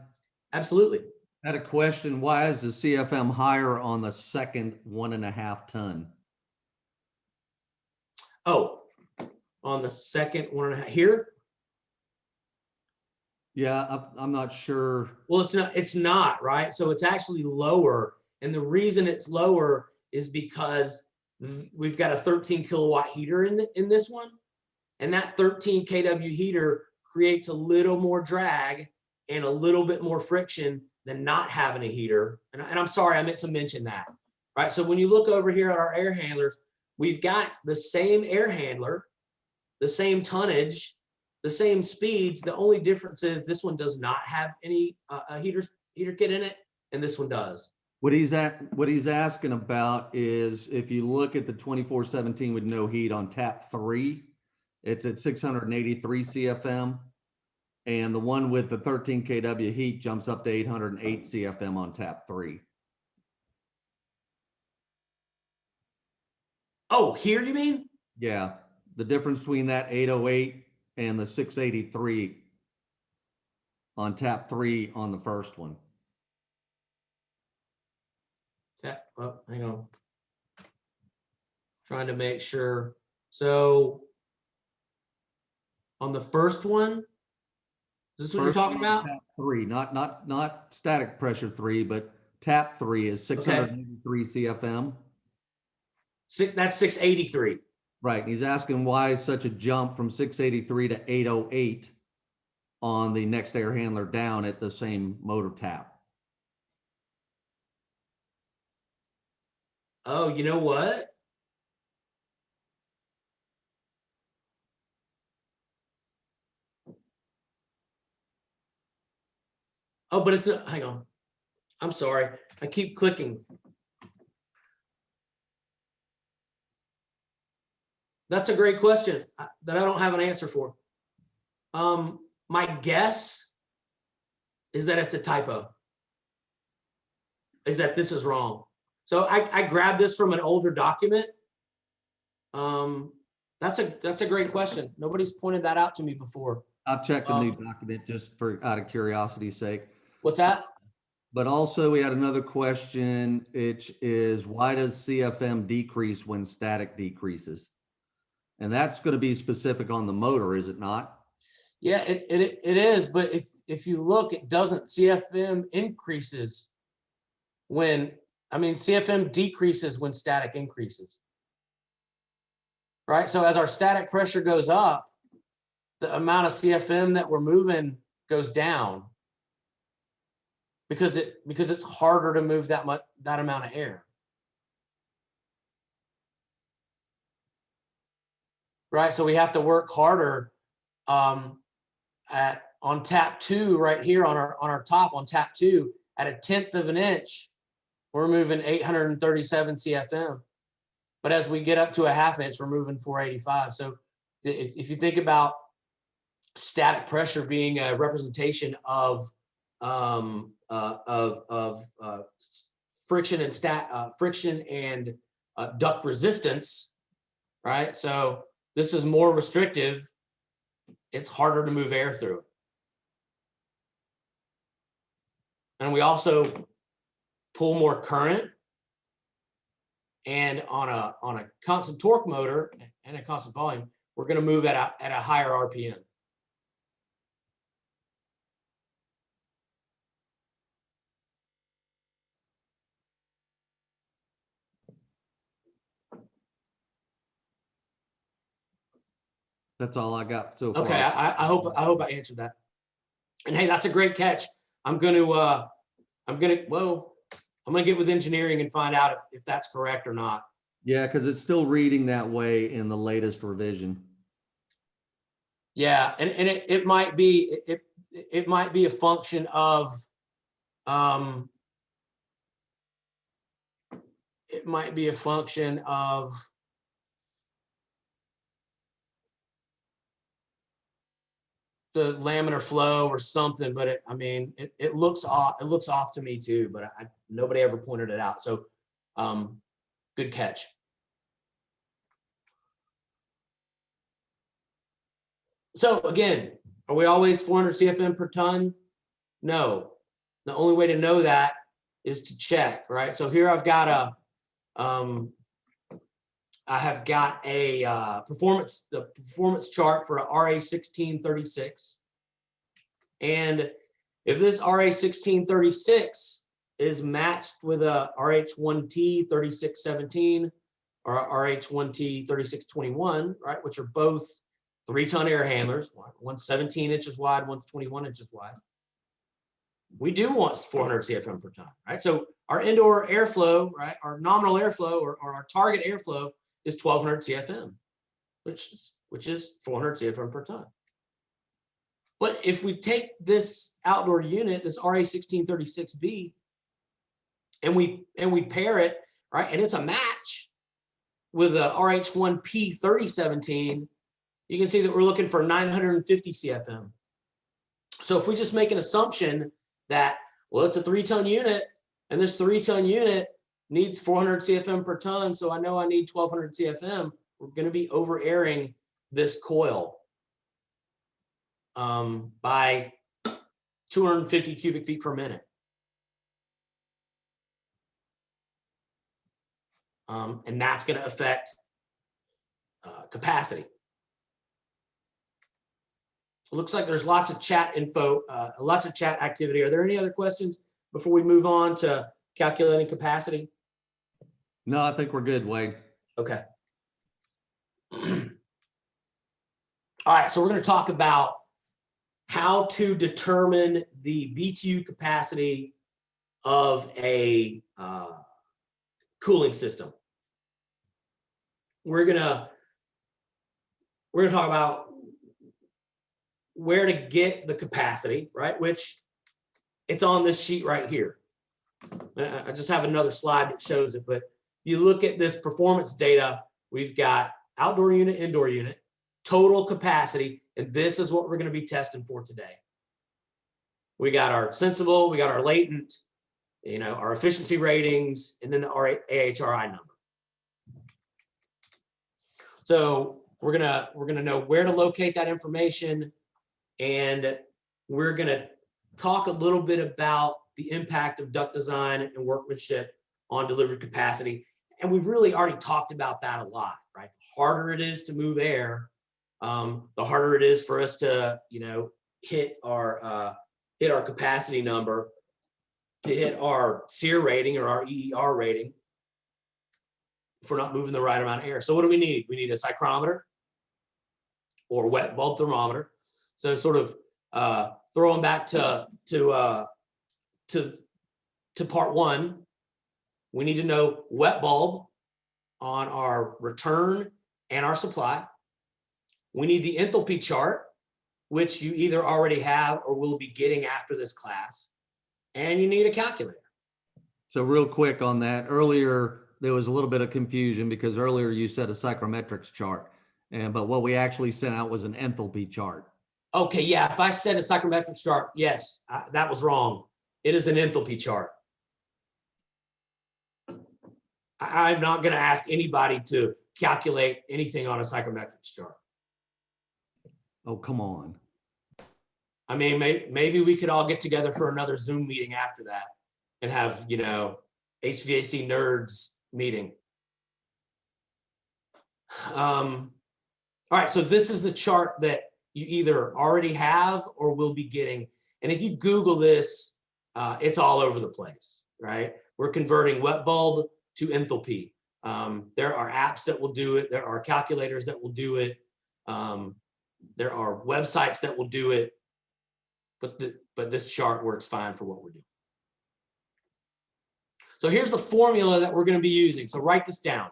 Absolutely. I had a question. Why is the CFM higher on the second 1.5 ton? Oh, on the second 1.5 here? Yeah, I'm not sure. Well, it's not, right? So it's actually lower. And the reason it's lower is because we've got a 13 kilowatt heater in this one. And that 13 kW heater creates a little more drag and a little bit more friction than not having a heater. And I'm sorry, I meant to mention that, right? So when you look over here at our air handlers, we've got the same air handler, the same tonnage, the same speeds. The only difference is this one does not have any heater kit in it, and this one does. What he's asking about is if you look at the 2417 with no heat on tap 3, it's at 683 CFM, and the one with the 13 kW heat jumps up to 808 CFM on tap 3. Oh, here you mean? Yeah, the difference between that 808 and the 683 on tap 3 on the first one. Oh, hang on. Trying to make sure. So on the first one, is this what you're talking about? Tap 3, not static pressure 3, but tap 3 is 683 CFM. That's 683. Right. He's asking why such a jump from 683 to 808 on the next air handler down at the same motor tap. Oh, you know what? Oh, but it's a, hang on. I'm sorry. I keep clicking. That's a great question that I don't have an answer for. My guess is that it's a typo. Is that this is wrong. So I grabbed this from an older document. That's a great question. Nobody's pointed that out to me before. I'll check the new document just for out of curiosity's sake. What's that? But also we had another question, which is why does CFM decrease when static decreases? And that's going to be specific on the motor, is it not? Yeah, it is. But if you look, it doesn't. CFM increases when, CFM decreases when static increases. Right. So as our static pressure goes up, the amount of CFM that we're moving goes down because it's harder to move that amount of air. Right. So we have to work harder on tap 2 right here on our top on tap 2 at 1/10 of an inch, we're moving 837 CFM. But as we get up to 1/2 inch, we're moving 485. So if you think about static pressure being a representation of friction and duct resistance, right? So this is more restrictive. It's harder to move air through it. And we also pull more current. And on a constant torque motor and a constant volume, we're going to move at a higher RPM. That's all I got so far. Okay, I hope I answered that. And hey, that's a great catch. I'm gonna get with engineering and find out if that's correct or not. Yeah, because it's still reading that way in the latest revision. Yeah, and it might be it might be a function of it might be a function of the laminar flow or something, but it looks off. It looks off to me too, but nobody ever pointed it out. So, good catch. So again, are we always 400 CFM per ton? No. The only way to know that is to check, right? So here I've got a performance chart for a RA 1636. And if this RA 1636 is matched with a RH1T 3617 or a RH1T 3621, right, which are both 3-ton air handlers, one's 17 inches wide, one's 21 inches wide. We do want 400 CFM per ton, right? So our indoor airflow, right, our nominal airflow or our target airflow is 1200 CFM, which is 400 CFM per ton. But if we take this outdoor unit, this RA 1636B, and we pair it, right, and it's a match with a RH1P 3017, you can see that we're looking for 950 CFM. So if we just make an assumption that, well, it's a 3-ton unit, and this 3-ton unit needs 400 CFM per ton, so I know I need 1200 CFM, we're going to be over airing this coil by 250 cubic feet per minute. And that's going to affect capacity. It looks like there's lots of chat info, lots of chat activity. Are there any other questions before we move on to calculating capacity? No, I think we're good, Wade. Okay. All right, so we're going to talk about how to determine the BTU capacity of a cooling system. We're gonna talk about where to get the capacity, right? Which it's on this sheet right here. I just have another slide that shows it, but you look at this performance data, we've got outdoor unit, indoor unit, total capacity, and this is what we're going to be testing for today. We got our sensible, we got our latent, our efficiency ratings, and then the AHRI number. So we're gonna know where to locate that information, and we're gonna talk a little bit about the impact of duct design and workmanship on delivered capacity. And we've really already talked about that a lot, right? The harder it is to move air, the harder it is for us to, hit our capacity number, to hit our SEER rating or our EER rating if we're not moving the right amount of air. So what do we need? We need a psychrometer or wet bulb thermometer. So sort of throwing back to part one, we need to know wet bulb on our return and our supply. We need the enthalpy chart, which you either already have or will be getting after this class. And you need a calculator. So real quick on that, earlier there was a little bit of confusion because earlier you said a psychrometrics chart, but what we actually sent out was an enthalpy chart. Okay, yeah, if I said a psychrometrics chart, yes, that was wrong. It is an enthalpy chart. I'm not going to ask anybody to calculate anything on a psychrometrics chart. Oh, come on. I mean, maybe we could all get together for another Zoom meeting after that and have, HVAC nerds meeting. All right, so this is the chart that you either already have or will be getting. And if you Google this, it's all over the place, right? We're converting wet bulb to enthalpy. There are apps that will do it. There are calculators that will do it. There are websites that will do it. But this chart works fine for what we're doing. So here's the formula that we're going to be using. So write this down.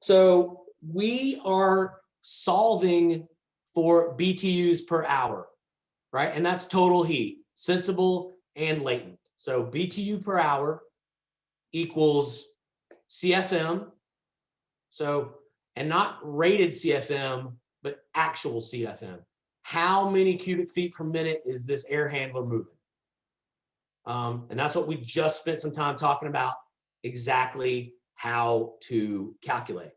So we are solving for BTUs per hour, right? And that's total heat, sensible and latent. So BTU per hour equals CFM. So, and not rated CFM, but actual CFM. How many cubic feet per minute is this air handler moving? And that's what we just spent some time talking about, exactly how to calculate.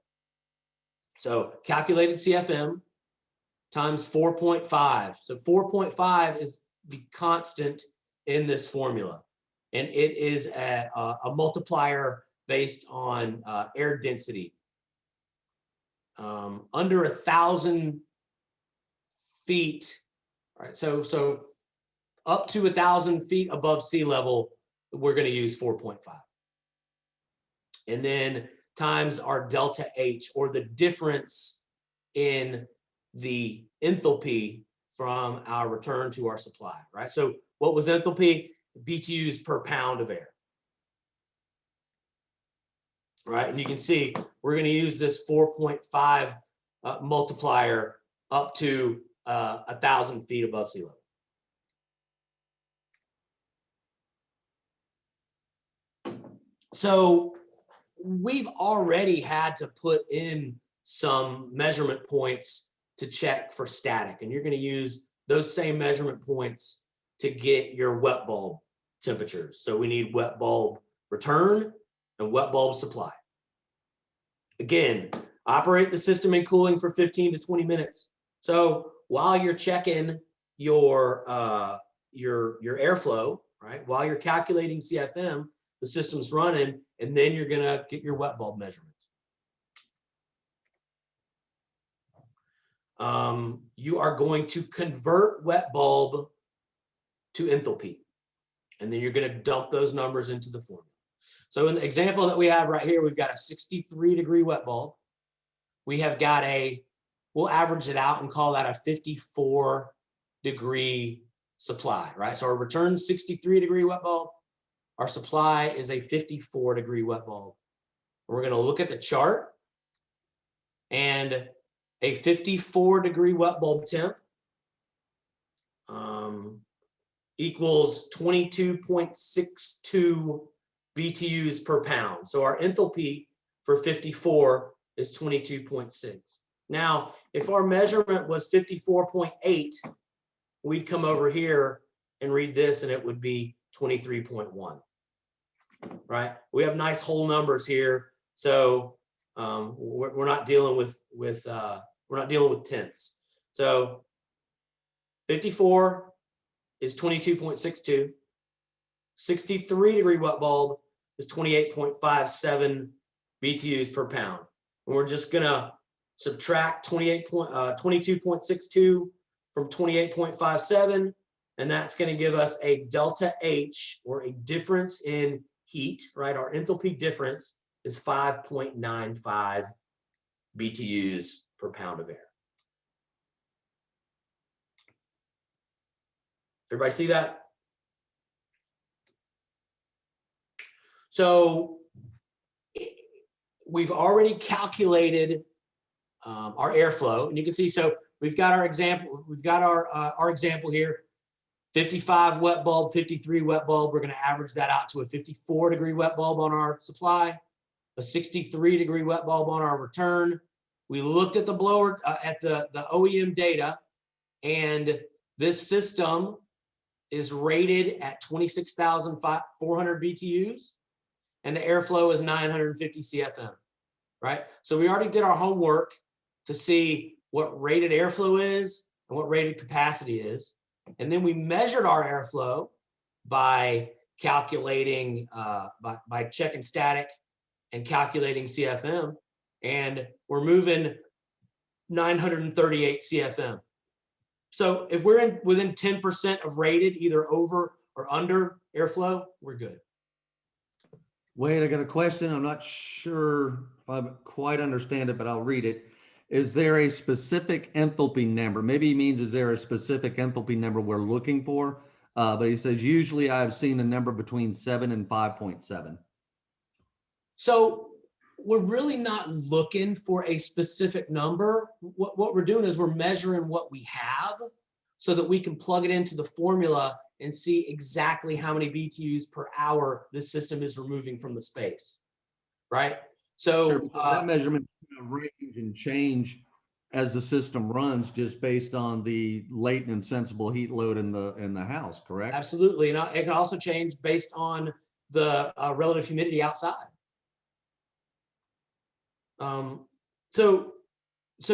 So calculated CFM times 4.5. So 4.5 is the constant in this formula. And it is a multiplier based on air density. Under 1,000 feet, right? So up to 1,000 feet above sea level, we're going to use 4.5. And then times our delta H, or the difference in the enthalpy from our return to our supply, right? So what was enthalpy? BTUs per pound of air. Right, and you can see we're going to use this 4.5 multiplier up to 1,000 feet above sea level. So we've already had to put in some measurement points to check for static, and you're going to use those same measurement points to get your wet bulb temperatures. So we need wet bulb return and wet bulb supply. Again, operate the system in cooling for 15 to 20 minutes. So while you're checking your airflow, right? While you're calculating CFM, the system's running, and then you're gonna get your wet bulb measurements. You are going to convert wet bulb to enthalpy, and then you're gonna dump those numbers into the formula. So in the example that we have right here, we've got a 63-degree wet bulb. We have got we'll average it out and call that a 54-degree supply, right? So our return 63-degree wet bulb, our supply is a 54-degree wet bulb. We're gonna look at the chart, and a 54-degree wet bulb temp equals 22.62 BTUs per pound. So our enthalpy for 54 is 22.6. Now, if our measurement was 54.8, we'd come over here and read this, and it would be 23.1, right? We have nice whole numbers here, so we're not dealing with tenths. So 54 is 22.62. 63-degree wet bulb is 28.57 BTUs per pound. And we're just gonna subtract 22.62 from 28.57, and that's gonna give us a delta H, or a difference in heat, right? Our enthalpy difference is 5.95 BTUs per pound of air. Everybody see that? So we've already calculated our airflow, and you can see, so we've got our example, our example here, 55 wet bulb, 53 wet bulb. We're going to average that out to a 54-degree wet bulb on our supply, a 63-degree wet bulb on our return. We looked at the blower, at the OEM data, and this system is rated at 26,400 BTUs, and the airflow is 950 CFM, right? So we already did our homework to see what rated airflow is and what rated capacity is. And then we measured our airflow by calculating, by checking static and calculating CFM, and we're moving 938 CFM. So if we're within 10% of rated, either over or under airflow, we're good. Wait, I got a question. I'm not sure if I quite understand it, but I'll read it. Is there a specific enthalpy number? Maybe he means, is there a specific enthalpy number we're looking for? But he says, usually I've seen a number between 7 and 5.7. So we're really not looking for a specific number. What we're doing is we're measuring what we have so that we can plug it into the formula and see exactly how many BTUs per hour this system is removing from the space. right? Sure, So because that measurement range and change as the system runs just based on the latent and sensible heat load in the house, correct? absolutely, and it can also change based on the relative humidity outside. So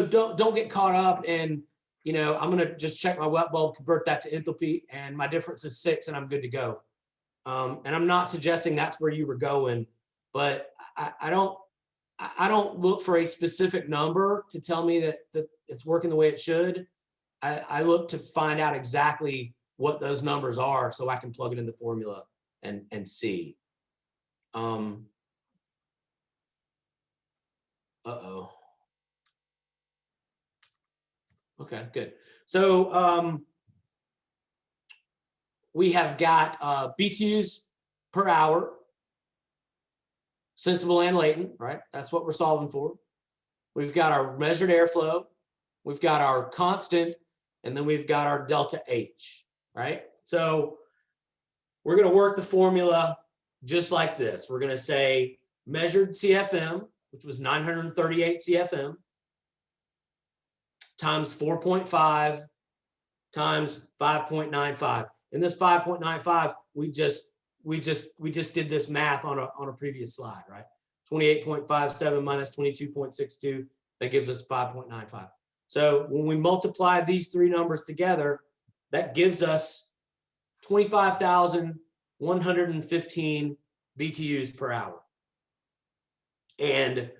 don't get caught up in, I'm gonna just check my wet bulb, convert that to enthalpy, and my difference is 6, and I'm good to go. And I'm not suggesting that's where you were going, but I don't look for a specific number to tell me that it's working the way it should. I look to find out exactly what those numbers are so I can plug it in the formula and see. Uh-oh. Okay, good. So we have got BTUs per hour, sensible and latent, right? That's what we're solving for. We've got our measured airflow, we've got our constant, and then we've got our delta H, right? So we're going to work the formula just like this. We're going to say measured CFM, which was 938 CFM, times 4.5 times 5.95. And this 5.95, we just did this math on a previous slide, right? 28.57 minus 22.62, that gives us 5.95. So when we multiply these three numbers together, that gives us 25,115 BTUs per hour. And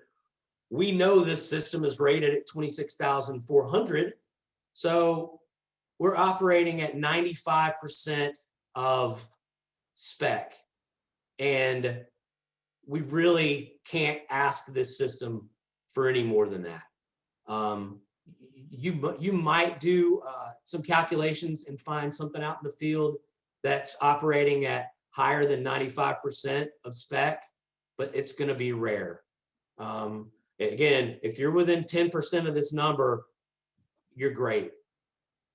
we know this system is rated at 26,400. So we're operating at 95% of spec. And we really can't ask this system for any more than that. You might do some calculations and find something out in the field that's operating at higher than 95% of spec, but it's going to be rare. Again, if you're within 10% of this number, you're great.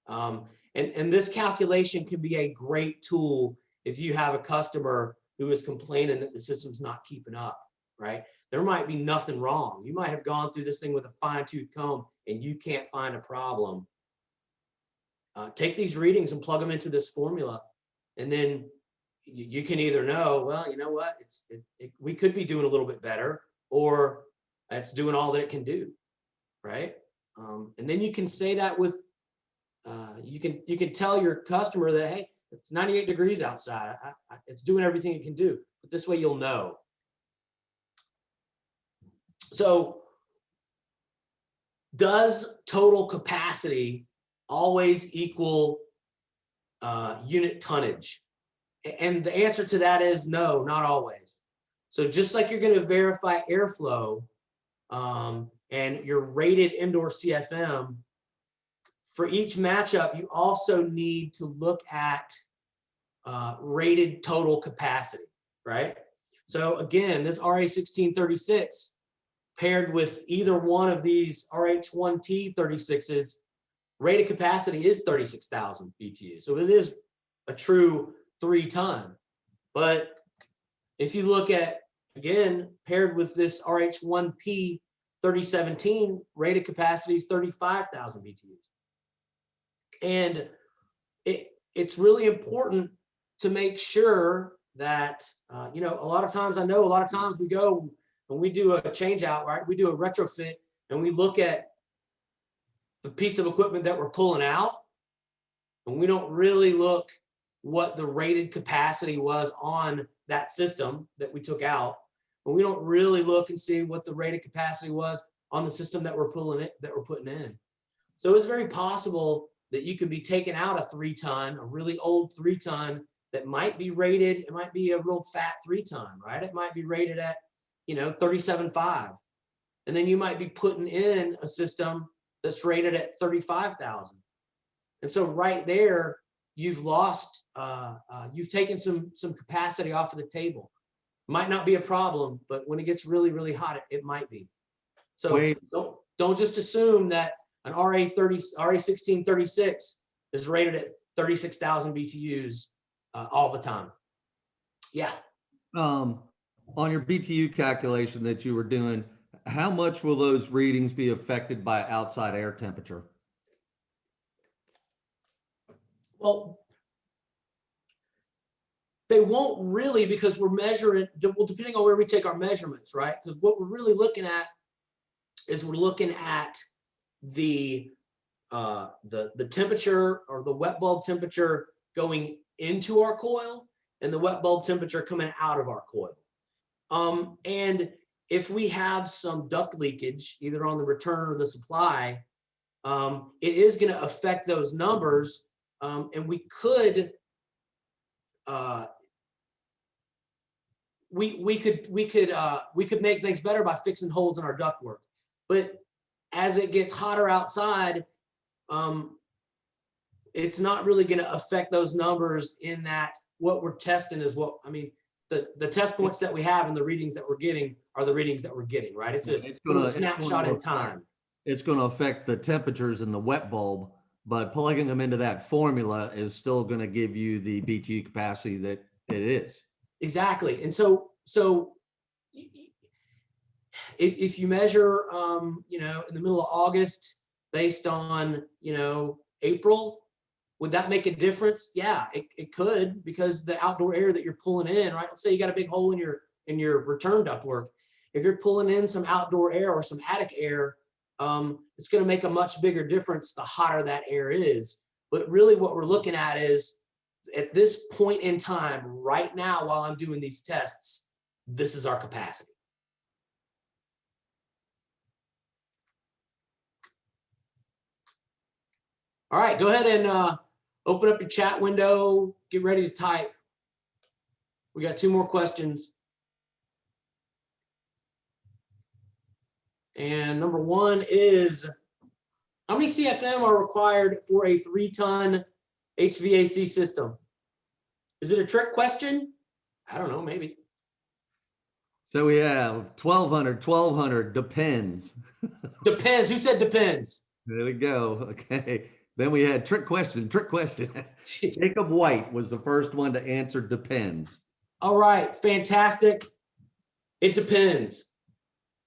And this calculation can be a great tool if you have a customer who is complaining that the system's not keeping up, right? There might be nothing wrong. You might have gone through this thing with a fine-tooth comb and you can't find a problem. Take these readings and plug them into this formula, and then you can either know, well, you know what, we could be doing a little bit better, or it's doing all that it can do, right? And then you can say that with, you can tell your customer that, hey, it's 98 degrees outside. It's doing everything it can do, but this way you'll know. So does total capacity always equal unit tonnage? And the answer to that is no, not always. So just like you're going to verify airflow and your rated indoor CFM, for each matchup, you also need to look at rated total capacity, right? So again, this RA1636 paired with either one of these RH1T36s, rated capacity is 36,000 BTU. So it is a true 3-ton. But if you look at, again, paired with this RH1P 3017, rated capacity is 35,000 BTUs. And it's really important to make sure that, a lot of times we go, when we do a change out, right, we do a retrofit and we look at the piece of equipment that we're pulling out, and we don't really look what the rated capacity was on that system that we took out, but we don't really look and see what the rated capacity was on the system that we're putting in. So it's very possible that you could be taking out a 3-ton, a really old 3-ton that might be rated, it might be a real fat 3-ton, right? It might be rated at, 37.5. And then you might be putting in a system that's rated at 35,000. And so right there, you've lost, you've taken some capacity off of the table. Might not be a problem, but when it gets really, really hot, it might be. So don't just assume that an RA1636 is rated at 36,000 BTUs all the time. Yeah. On your BTU calculation that you were doing, how much will those readings be affected by outside air temperature? Well, they won't really, because we're measuring, well, depending on where we take our measurements, right? Because what we're really looking at is we're looking at the temperature, or the wet bulb temperature going into our coil, and the wet bulb temperature coming out of our coil. And if we have some duct leakage, either on the return or the supply, it is going to affect those numbers. And we could make things better by fixing holes in our ductwork. But as it gets hotter outside, it's not really going to affect those numbers, in that what we're testing is what, I mean, the test points that we have and the readings that we're getting are the readings that we're getting, right? It's a snapshot in time. It's going to affect the temperatures in the wet bulb, but plugging them into that formula is still going to give you the BTU capacity that it is. Exactly. And so if you measure, in the middle of August based on, April, would that make a difference? Yeah, it could, because the outdoor air that you're pulling in, right? Let's say you got a big hole in your return ductwork. If you're pulling in some outdoor air or some attic air, it's going to make a much bigger difference the hotter that air is. But really what we're looking at is, at this point in time, right now, while I'm doing these tests, this is our capacity. All right, go ahead and open up your chat window, get ready to type. We got 2 more questions. And number 1 is, how many CFM are required for a 3-ton HVAC system? Is it a trick question? I don't know, maybe. So we have 1,200, depends. Depends. Who said depends? There we go. Okay. Then we had trick question. Jacob White was the first one to answer depends. All right, fantastic. It depends.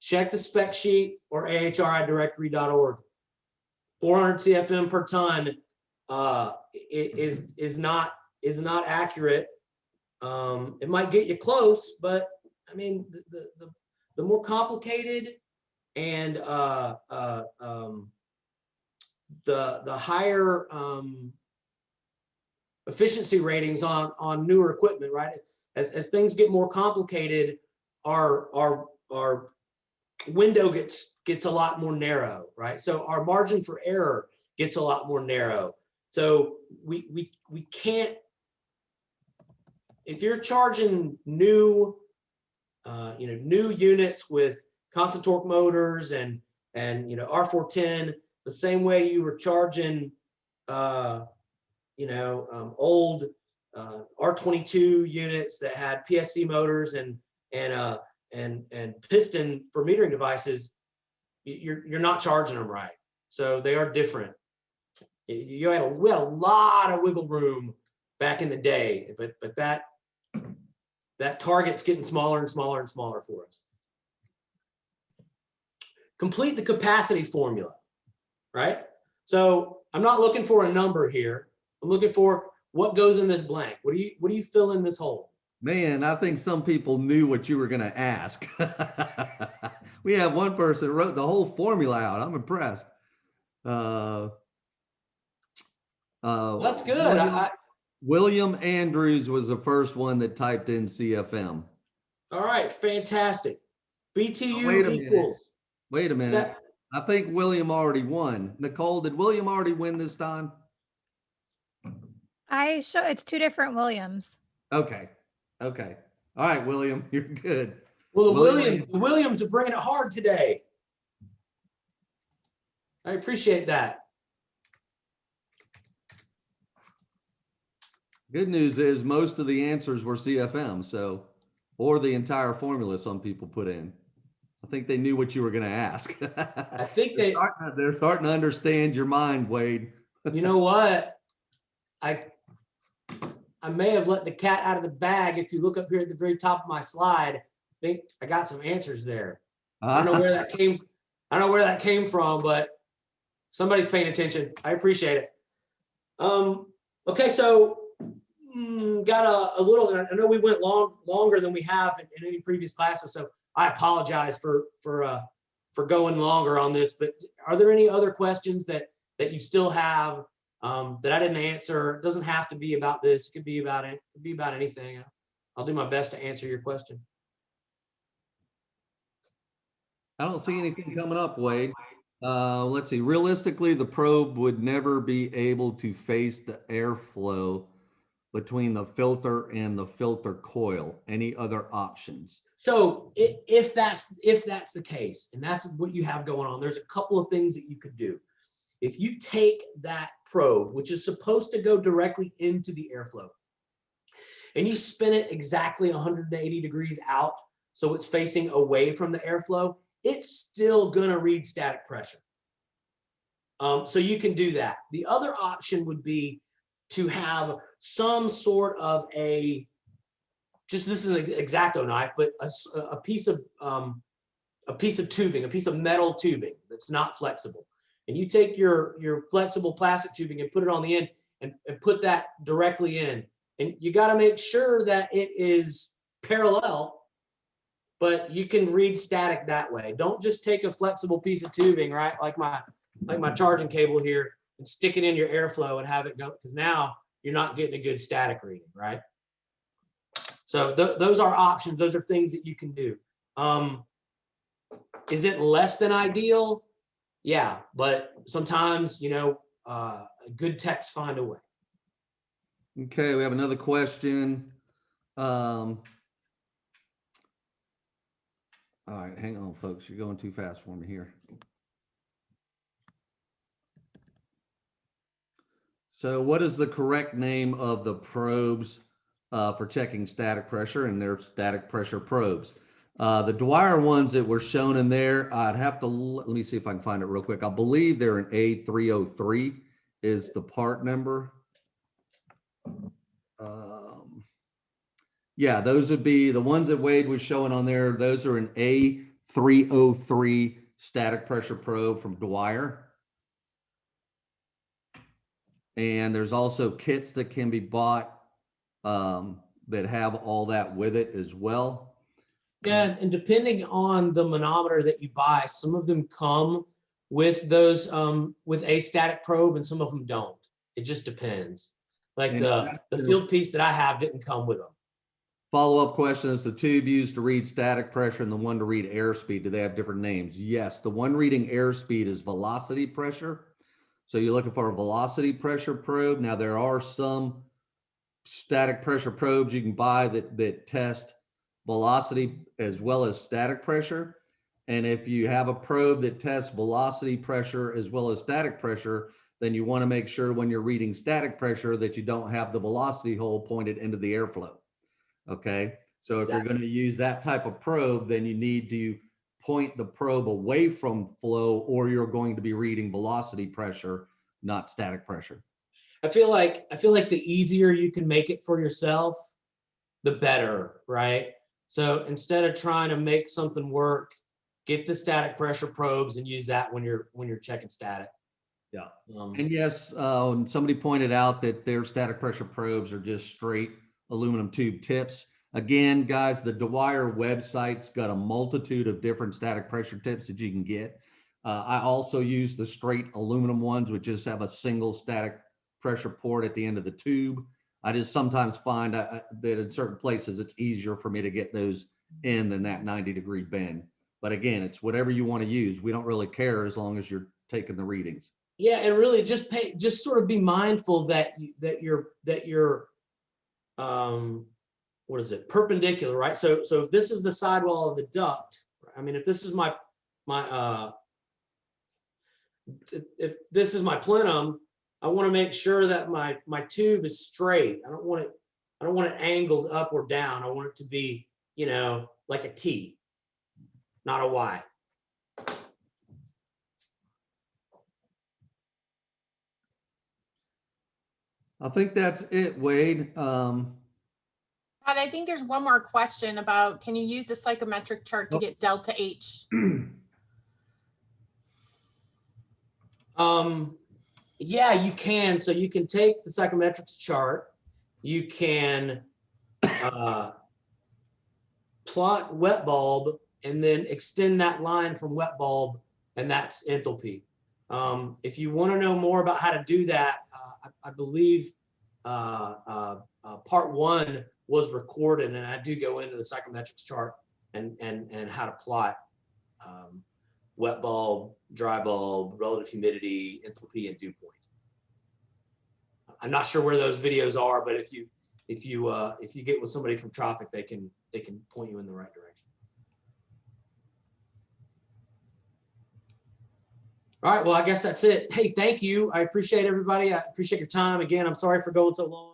Check the spec sheet or ahridirectory.org. 400 CFM per ton is not accurate. It might get you close, but I mean, the more complicated and the higher efficiency ratings on newer equipment, right? As things get more complicated, our window gets a lot more narrow, right? So our margin for error gets a lot more narrow. So we can't, if you're charging new units with constant torque motors and R410, the same way you were charging old R22 units that had PSC motors and piston for metering devices, you're not charging them right. So they are different. We had a lot of wiggle room back in the day, but that target's getting smaller and smaller and smaller for us. Complete the capacity formula, right? So I'm not looking for a number here. I'm looking for what goes in this blank. What do you fill in this hole? Man, I think some people knew what you were going to ask. We have one person who wrote the whole formula out. I'm impressed. That's good. William Andrews was the first one that typed in CFM. All right, fantastic. BTU Wait equals. Wait a minute. I think William already won. Nicole, did William already win this time? It's 2 different Williams. Okay. All right, William, you're good. Well, the Williams are bringing it hard today. I appreciate that. Good news is most of the answers were CFM, or the entire formula some people put in. I think they knew what you were going to ask. I think they're starting to understand your mind, Wade. You know what? I may have let the cat out of the bag. If you look up here at the very top of my slide, think I got some answers there. I Ah, don't know where that came. I don't know where that came from, but somebody's paying attention. I appreciate it. Okay, so got a little. I know we went longer than we have in any previous classes, so I apologize for going longer on this. But are there any other questions that you still have that I didn't answer? It doesn't have to be about this. It could be about it. It could be about anything. I'll do my best to answer your question. I don't see anything coming up, Wade. Let's see. Realistically, the probe would never be able to face the airflow between the filter and the filter coil. Any other options? So if that's the case, and that's what you have going on, there's a couple of things that you could do. If you take that probe, which is supposed to go directly into the airflow, and you spin it exactly 180 degrees out, so it's facing away from the airflow, it's still gonna read static pressure. So you can do that. The other option would be to have some sort of this is an X-Acto knife, but a piece of tubing, a piece of metal tubing that's not flexible. And you take your flexible plastic tubing and put it on the end and put that directly in. And you got to make sure that it is parallel, but you can read static that way. Don't just take a flexible piece of tubing, right? Like my charging cable here, and stick it in your airflow and have it go, because now you're not getting a good static reading, right? So those are options. Those are things that you can do. Is it less than ideal? Yeah, but sometimes, good techs find a way. Okay, we have another question. All right, hang on, folks. You're going too fast for me here. So what is the correct name of the probes for checking static pressure? And they're static pressure probes. The Dwyer ones that were shown in there, I'd have to, let me see if I can find it real quick. I believe they're an A303 is the part number. Yeah, those would be the ones that Wade was showing on there. Those are an A303 static pressure probe from Dwyer. And there's also kits that can be bought that have all that with it as well. Yeah, and depending on the manometer that you buy, some of them come with those with a static probe, and some of them don't. It just depends. Like the field piece that I have didn't come with them. Follow-up question is the tube used to read static pressure and the one to read airspeed, do they have different names? Yes, the one reading airspeed is velocity pressure. So you're looking for a velocity pressure probe. Now there are some static pressure probes you can buy that test velocity as well as static pressure. And if you have a probe that tests velocity pressure as well as static pressure, then you want to make sure when you're reading static pressure that you don't have the velocity hole pointed into the airflow. Okay, so if you're going to use that type of probe, then you need to point the probe away from flow, or you're going to be reading velocity pressure, not static pressure. I feel like the easier you can make it for yourself, the better, right? So instead of trying to make something work, get the static pressure probes and use that when you're checking static. Yeah. And yes, somebody pointed out that their static pressure probes are just straight aluminum tube tips. Again, guys, the Dwyer website's got a multitude of different static pressure tips that you can get. I also use the straight aluminum ones, which just have a single static pressure port at the end of the tube. I just sometimes find that in certain places it's easier for me to get those in than that 90-degree bend. But again, it's whatever you want to use. We don't really care as long as you're taking the readings. Yeah, and really just sort of be mindful that you're what is it, perpendicular, right? So if this is the sidewall of the duct, I mean, if this is my if this is my plenum, I want to make sure that my tube is straight. I don't want it angled up or down. I want it to be, like a T, not a Y. I think that's it, Wade. But I think there's one more question about, can you use the psychometric chart to Oh. get delta H? Yeah, you can. So you can take the psychometrics chart. You can plot wet bulb and then extend that line from wet bulb, and that's enthalpy. If you want to know more about how to do that, I believe part 1 was recorded, and I do go into the psychometrics chart and how to plot wet bulb, dry bulb, relative humidity, enthalpy, and dew point. I'm not sure where those videos are, but if you get with somebody from Tropic, they can point you in the right direction. All right, well, I guess that's it. Hey, thank you. I appreciate everybody. I appreciate your time. Again, I'm sorry for going so long.